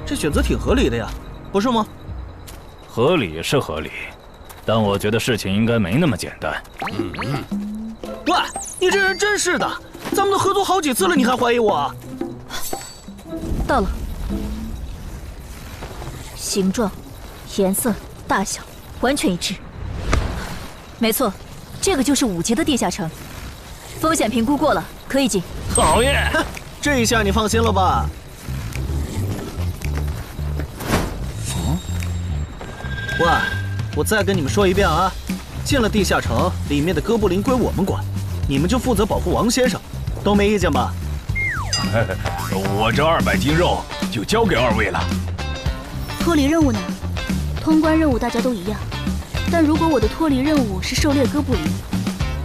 这选择挺合理的呀，不是吗？合理是合理，但我觉得事情应该没那么简单。喂，你这人真是的，咱们都合作好几次了，你还怀疑我？到了，形状、颜色、大小完全一致。没错，这个就是5级的地下城，风险评估过了，可以进。讨厌。这一下你放心了吧？喂，我再跟你们说一遍啊，进了地下城，里面的哥布林归我们管，你们就负责保护王先生，都没意见吧？我这200斤肉就交给2位了。脱离任务呢？通关任务大家都一样，但如果我的脱离任务是狩猎哥布林，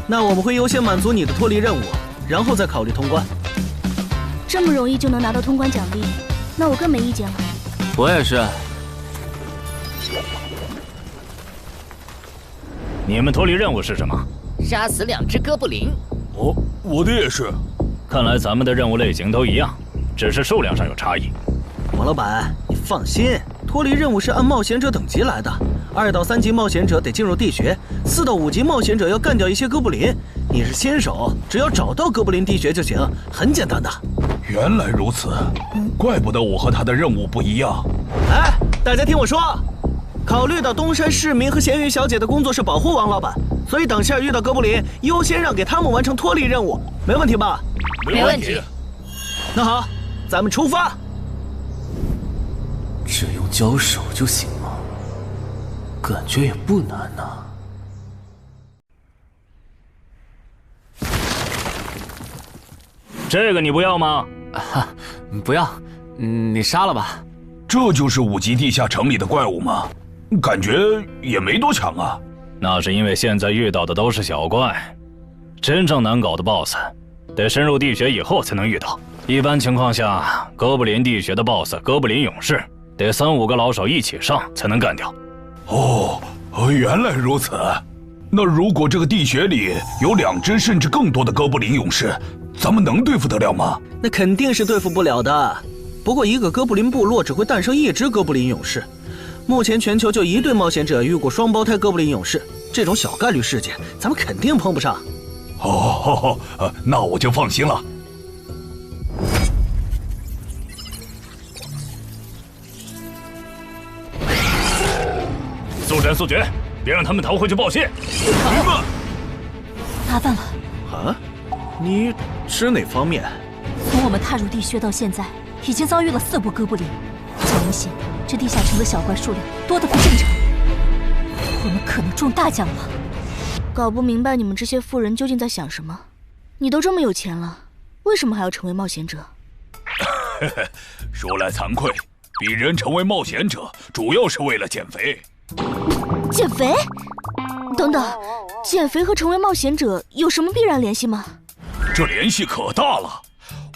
那我们会优先满足你的脱离任务，然后再考虑通关。这么容易就能拿到通关奖励，那我更没意见了。我也是。你们脱离任务是什么？杀死2只哥布林。哦，我的也是。看来咱们的任务类型都一样，只是数量上有差异。王老板，你放心，脱离任务是按冒险者等级来的。2到3级冒险者得进入地穴，4到5级冒险者要干掉一些哥布林。你是新手，只要找到哥布林地穴就行，很简单的。原来如此，怪不得我和他的任务不一样。哎，大家听我说，考虑到东山市民和咸鱼小姐的工作是保护王老板，所以等下遇到哥布林，优先让给他们完成脱离任务，没问题吧？没问题。那好，咱们出发。只用交手就行了，感觉也不难呐。这个你不要吗？不要，你杀了吧。这就是5级地下城里的怪物吗？感觉也没多强啊。那是因为现在遇到的都是小怪，真正难搞的 BOSS， 得深入地穴以后才能遇到。一般情况下，哥布林地穴的 BOSS 哥布林勇士，得3、5个老手一起上才能干掉。哦，原来如此。那如果这个地穴里有2只甚至更多的哥布林勇士，咱们能对付得了吗？那肯定是对付不了的。不过一个哥布林部落只会诞生1只哥布林勇士，目前全球就1对冒险者遇过双胞胎哥布林勇士，这种小概率事件咱们肯定碰不上。那我就放心了。速战速决，别让他们逃回去报信。明白。麻烦了。啊？你指哪方面？从我们踏入地穴到现在，已经遭遇了4波哥布林，很明显，这地下城的小怪数量多得不正常。我们可能中大奖了。搞不明白你们这些富人究竟在想什么。你都这么有钱了，为什么还要成为冒险者？说来惭愧，鄙人成为冒险者主要是为了减肥。减肥？等等，减肥和成为冒险者有什么必然联系吗？这联系可大了。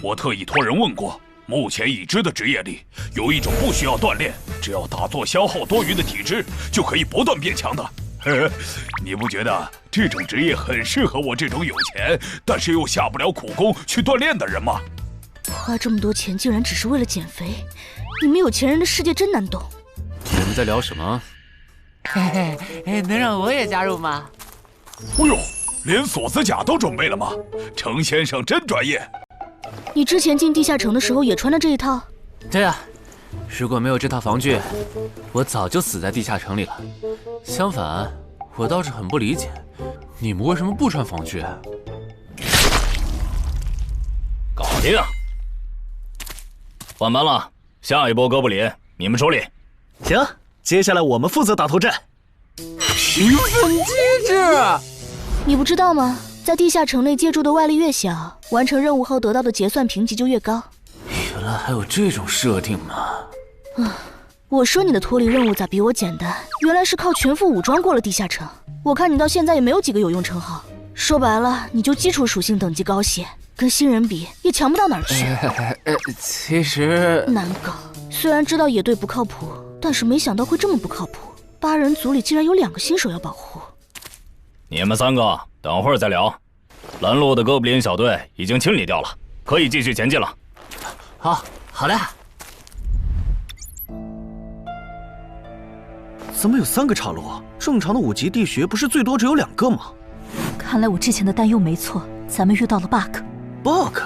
我特意托人问过，目前已知的职业里，有一种不需要锻炼，只要打坐消耗多余的体质，就可以不断变强的。你不觉得这种职业很适合我这种有钱但是又下不了苦功去锻炼的人吗？花这么多钱竟然只是为了减肥，你们有钱人的世界真难懂。你们在聊什么？嘿嘿，能让我也加入吗？哎呦，连锁子甲都准备了吗？程先生真专业。你之前进地下城的时候也穿的这一套？对啊，如果没有这套防具，我早就死在地下城里了。相反，我倒是很不理解，你们为什么不穿防具？搞定。换班了，下一波哥布林你们手里。行，接下来我们负责打头阵。评分机制，你不知道吗？在地下城内借助的外力越小，完成任务后得到的结算评级就越高。原来还有这种设定吗？我说你的脱离任务咋比我简单？原来是靠全副武装过了地下城。我看你到现在也没有几个有用称号，说白了，你就基础属性等级高些，跟新人比也强不到哪儿去。其实难搞。虽然知道野队不靠谱，但是没想到会这么不靠谱。8人组里竟然有2个新手要保护。你们3个等会儿再聊。拦路的哥布林小队已经清理掉了，可以继续前进了。好的。怎么有3个岔路？正常的5级地穴不是最多只有2个吗？看来我之前的担忧没错，咱们遇到了 bug。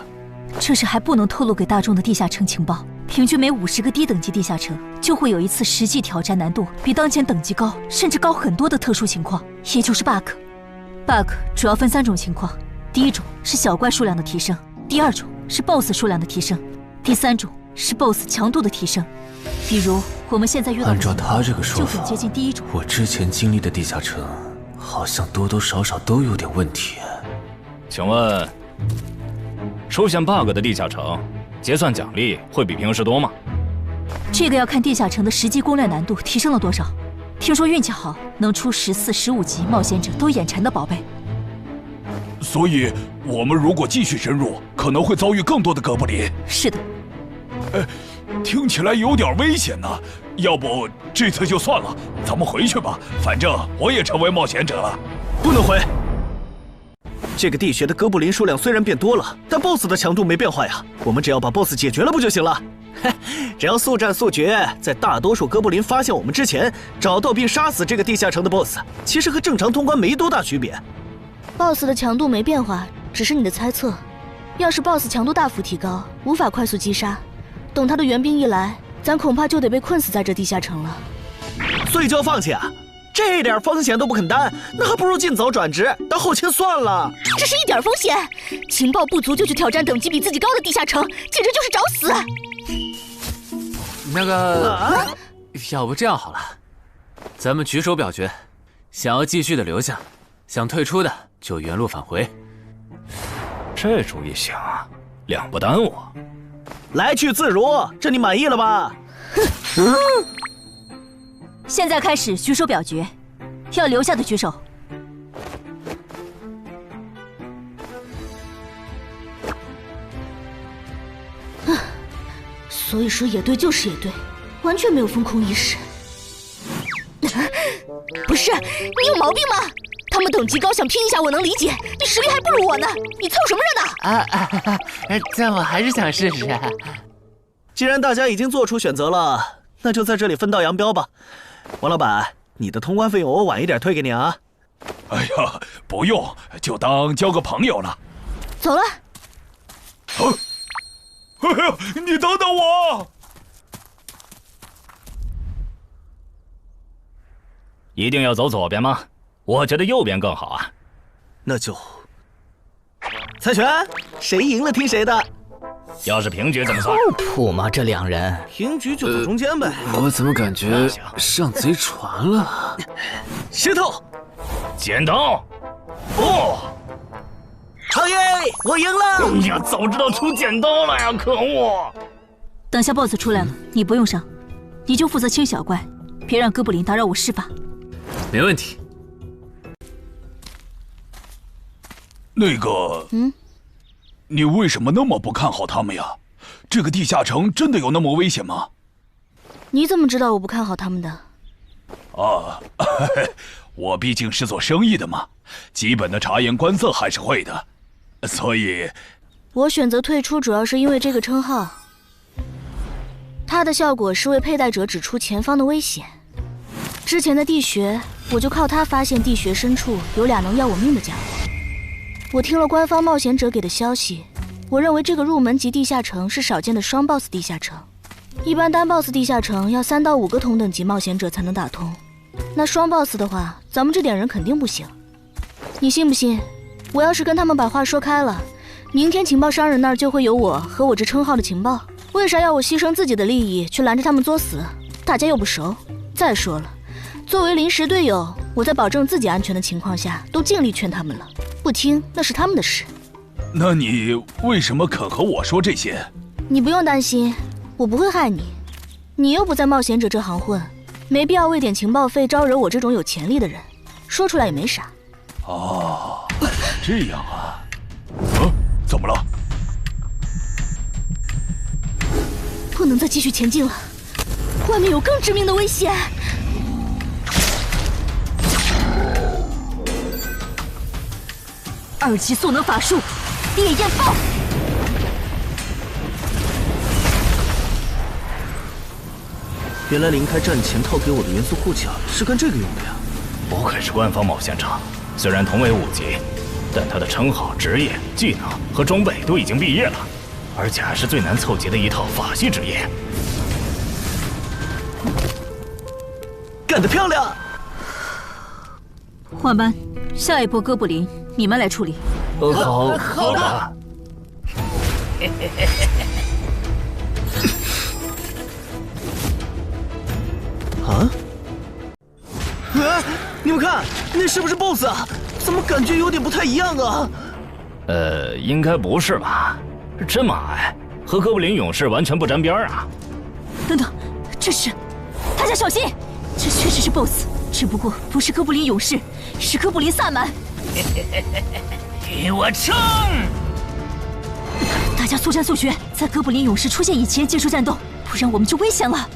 这是还不能透露给大众的地下城情报。平均每50个低等级地下城就会有一次实际挑战难度比当前等级高，甚至高很多的特殊情况，也就是 bug。bug 主要分3种情况，第一种是小怪数量的提升，第2种是 BOSS 数量的提升，第3种是 BOSS 强度的提升。比如我们现在遇到的按照他这个说法，就很接近第一种。我之前经历的地下城好像多多少少都有点问题。请问，出现 bug 的地下城，结算奖励会比平时多吗？这个要看地下城的实际攻略难度提升了多少。听说运气好，能出14、15级冒险者都眼馋的宝贝。所以，我们如果继续深入，可能会遭遇更多的哥布林。是的。听起来有点危险呢。要不这次就算了，咱们回去吧。反正我也成为冒险者了。不能回。这个地穴的哥布林数量虽然变多了，但 BOSS 的强度没变化呀。我们只要把 BOSS 解决了不就行了？只要速战速决，在大多数哥布林发现我们之前，找到并杀死这个地下城的 BOSS， 其实和正常通关没多大区别。BOSS 的强度没变化，只是你的猜测。要是 BOSS 强度大幅提高，无法快速击杀，等他的援兵一来，咱恐怕就得被困死在这地下城了。所以就要放弃啊？这点风险都不肯担，那还不如尽早转职当后勤算了。这是一点风险，情报不足就去挑战等级比自己高的地下城，简直就是找死。那个，要不这样好了，咱们举手表决，想要继续的留下，想退出的就原路返回。这主意行啊，2不耽误。来去自如，这你满意了吧？现在开始举手表决，要留下的举手。所以说野队就是野队，完全没有风控意识。不是，你有毛病吗？他们等级高，想拼一下我能理解，你实力还不如我呢，你凑什么热闹？但我还是想试试。既然大家已经做出选择了，那就在这里分道扬镳吧。王老板，你的通关费用我晚一点退给你啊。哎呀，不用，就当交个朋友了。走了。哎呀，你等等我！一定要走左边吗？我觉得右边更好啊。那就猜拳，谁赢了听谁的。要是平局怎么算？靠谱吗？这两人平局就走中间呗。我怎么感觉上贼船了？石头，剪刀，哦，超爷，我赢了！哎呀，早知道出剪刀了呀！可恶！等下 BOSS 出来了，你不用上，你就负责清小怪，别让哥布林打扰我施法。没问题。那个，你为什么那么不看好他们呀？这个地下城真的有那么危险吗？你怎么知道我不看好他们的？啊，我毕竟是做生意的嘛，基本的察言观色还是会的，所以，我选择退出主要是因为这个称号，它的效果是为佩戴者指出前方的危险。之前的地穴，我就靠它发现地穴深处有俩能要我命的家伙。我听了官方冒险者给的消息，我认为这个入门级地下城是少见的双 BOSS 地下城。一般单 BOSS 地下城要3到5个同等级冒险者才能打通，那双 BOSS 的话，咱们这点人肯定不行。你信不信？我要是跟他们把话说开了，明天情报商人那儿就会有我和我这称号的情报。为啥要我牺牲自己的利益去拦着他们作死？大家又不熟。再说了，作为临时队友，我在保证自己安全的情况下，都尽力劝他们了，不听那是他们的事。那你为什么肯和我说这些？你不用担心，我不会害你。你又不在冒险者这行混，没必要为点情报费招惹我这种有潜力的人。说出来也没啥。哦，这样啊。怎么了？不能再继续前进了，外面有更致命的危险。2级速能法术，烈焰爆！原来林开战前套给我的元素护甲是干这个用的呀！不愧是官方冒险者，虽然同为5级，但他的称号、职业、技能和装备都已经毕业了，而且还是最难凑齐的一套法系职业。干得漂亮！换班，下一波哥布林你们来处理。好的。啊！你们看，那是不是 BOSS 啊？怎么感觉有点不太一样啊？应该不是吧？这么矮，和哥布林勇士完全不沾边啊！等等，这是，大家小心，这确实是 BOSS， 只不过不是哥布林勇士，是哥布林萨满。给我冲！大家速战速决，在哥布林勇士出现以前结束战斗，不然我们就危险了。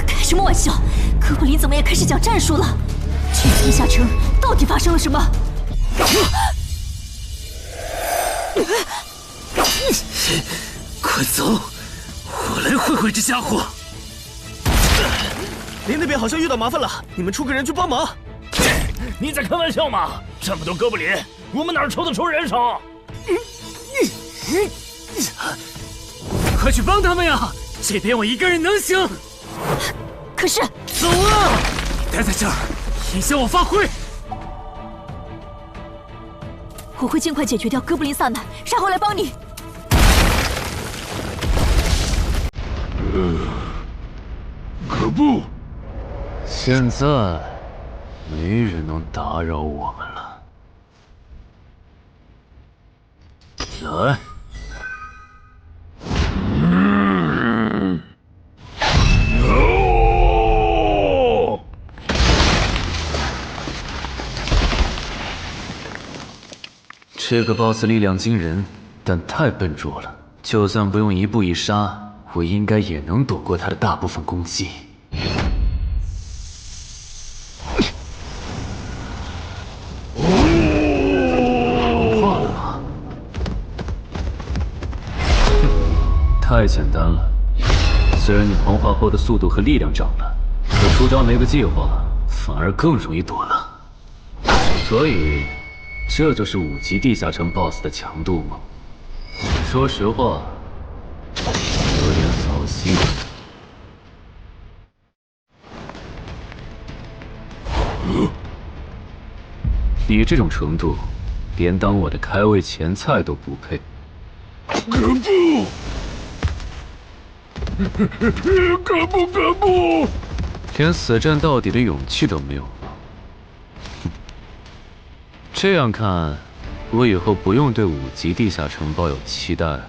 开什么玩笑？哥布林怎么也开始讲战术了？这个地下城到底发生了什么？快走！我来会会这家伙。林那边好像遇到麻烦了，你们出个人去帮忙。你在开玩笑吗？这么多哥布林，我们哪抽得出人手？快去帮他们呀！这边我一个人能行。可是，走啊！待在这儿，影响我发挥。我会尽快解决掉哥布林萨满，然后来帮你。可不，现在没人能打扰我们了。来。这个 BOSS 力量惊人，但太笨拙了。就算不用一步一杀，我应该也能躲过他的大部分攻击。融化了吗？太简单了。虽然你同化后的速度和力量涨了，可出招没个计划，反而更容易躲了。所以，这就是5级地下城 BOSS 的强度吗？说实话，有点扫兴。你这种程度，连当我的开胃前菜都不配。可不！连死战到底的勇气都没有了。这样看，我以后不用对5级地下城抱有期待了。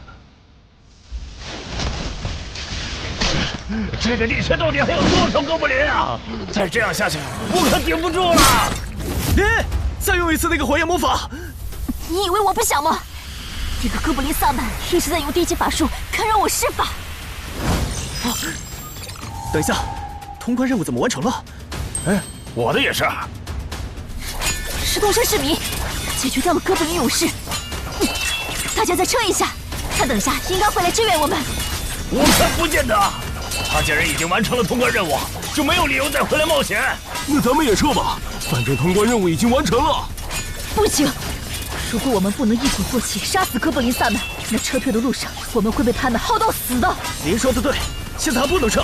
这个地区到底还有多少哥布林啊？再这样下去，我可顶不住了！再用一次那个火焰魔法！你以为我不想吗？这个哥布林萨满一直在用低级法术干扰我施法。等一下，通关任务怎么完成了？我的也是。石洞山市民解决掉了哥布林勇士，大家再撑一下，他等下应该会来支援我们。我看不见得，他既然已经完成了通关任务，就没有理由再回来冒险。那咱们也撤吧，反正通关任务已经完成了。不行，如果我们不能一鼓作气杀死哥布林萨满，那撤退的路上我们会被他们耗到死的。您说的对，现在还不能撤，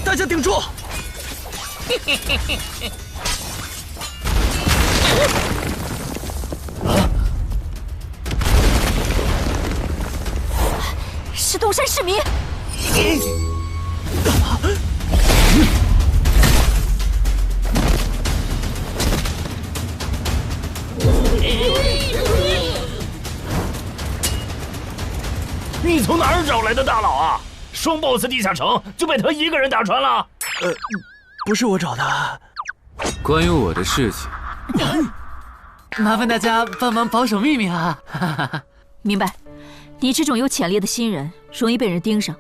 大家顶住！石洞山市民，你从哪儿找来的大佬啊？双 BOSS 地下城就被他一个人打穿了？不是我找的。关于我的事情，麻烦大家帮忙保守秘密啊！明白。你这种有潜力的新人，容易被人盯上，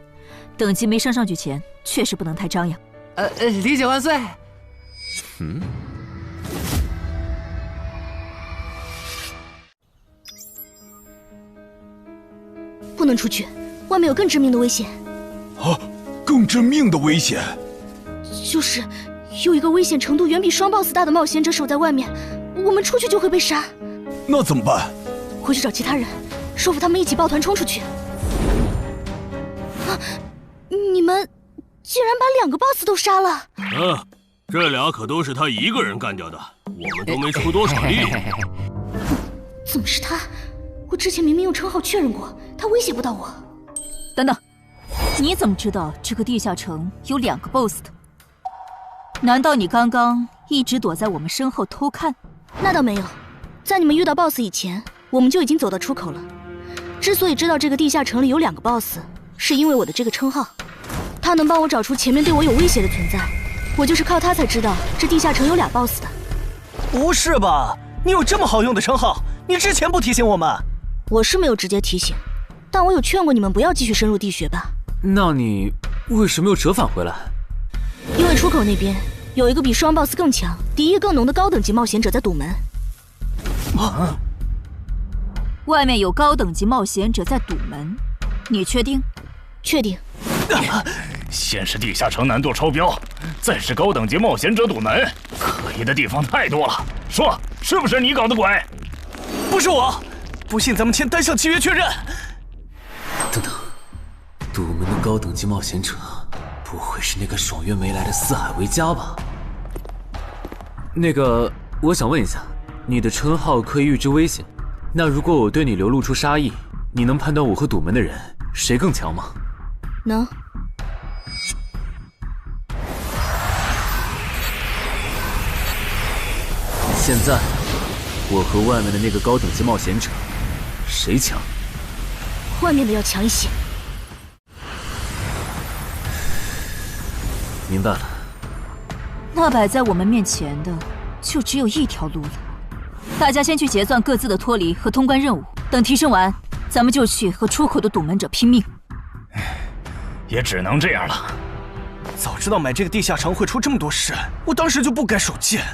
等级没升上去前，确实不能太张扬。理解万岁。不能出去，外面有更致命的危险。啊，更致命的危险？就是有一个危险程度远比双 BOSS 大的冒险者守在外面，我们出去就会被杀。那怎么办？回去找其他人，说服他们一起抱团冲出去。啊！你们竟然把2个 BOSS 都杀了！这俩可都是他一个人干掉的，我们都没出多少力。怎么是他？我之前明明用称号确认过，他威胁不到我。等等，你怎么知道这个地下城有2个 BOSS 的？难道你刚刚一直躲在我们身后偷看？那倒没有，在你们遇到 BOSS 以前，我们就已经走到出口了。之所以知道这个地下城里有2个 BOSS， 是因为我的这个称号，他能帮我找出前面对我有威胁的存在。我就是靠他才知道这地下城有2 BOSS 的。不是吧？你有这么好用的称号，你之前不提醒我们？我是没有直接提醒，但我有劝过你们不要继续深入地穴吧。那你为什么又折返回来？因为出口那边有一个比双 BOSS 更强、敌意更浓的高等级冒险者在堵门。外面有高等级冒险者在堵门，你确定？确定。先是地下城难度超标，再是高等级冒险者堵门，可疑的地方太多了。说，是不是你搞的鬼？不是我，不信咱们签单向契约确认。等等，堵门的高等级冒险者，不会是那个爽约没来的四海为家吧？那个，我想问一下，你的称号可以预知危险，那如果我对你流露出杀意，你能判断我和堵门的人谁更强吗？能。现在，我和外面的那个高等级冒险者，谁强？外面的要强一些。明白了。那摆在我们面前的，就只有一条路了。大家先去结算各自的脱离和通关任务，等提升完，咱们就去和出口的堵门者拼命。也只能这样了。早知道买这个地下城会出这么多事，我当时就不该手贱。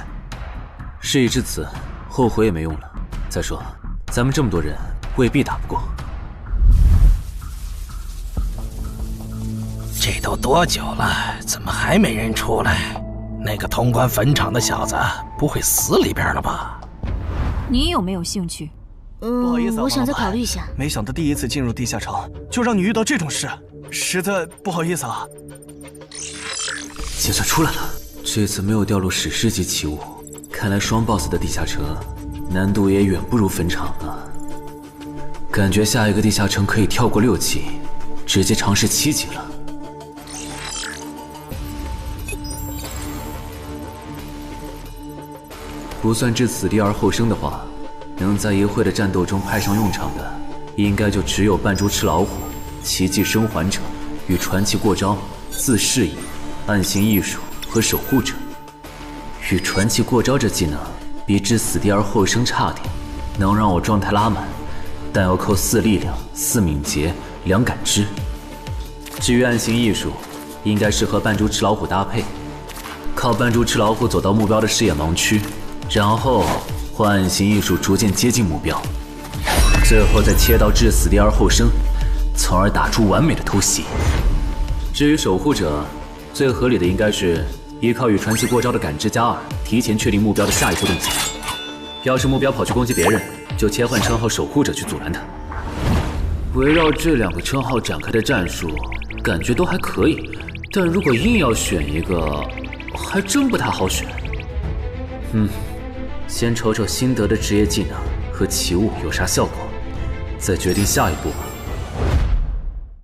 事已至此，后悔也没用了。再说，咱们这么多人，未必打不过。这都多久了，怎么还没人出来？那个通关坟场的小子不会死里边了吧？你有没有兴趣不好意思啊，我想再考虑一下。没想到第一次进入地下城就让你遇到这种事，实在不好意思啊。结算出来了，这次没有掉入史诗级奇物，看来双 BOSS 的地下城难度也远不如坟场了。感觉下一个地下城可以跳过6级，直接尝试7级了。不算置死地而后生的话，能在一会的战斗中派上用场的，应该就只有扮猪吃老虎、奇迹生还者与传奇过招、自适应、暗行艺术和守护者。与传奇过招这技能比置死地而后生差点，能让我状态拉满，但要扣4力量、4敏捷、2感知。至于暗行艺术，应该是和扮猪吃老虎搭配，靠扮猪吃老虎走到目标的视野盲区，然后换暗行艺术逐渐接近目标，最后再切到置死地而后生，从而打出完美的偷袭。至于守护者，最合理的应该是依靠与传奇过招的感知加2，提前确定目标的下一步动作。要是目标跑去攻击别人，就切换称号守护者去阻拦他。围绕这2个称号展开的战术，感觉都还可以，但如果硬要选一个，还真不太好选。先瞅瞅新得的职业技能和奇物有啥效果，再决定下一步吧。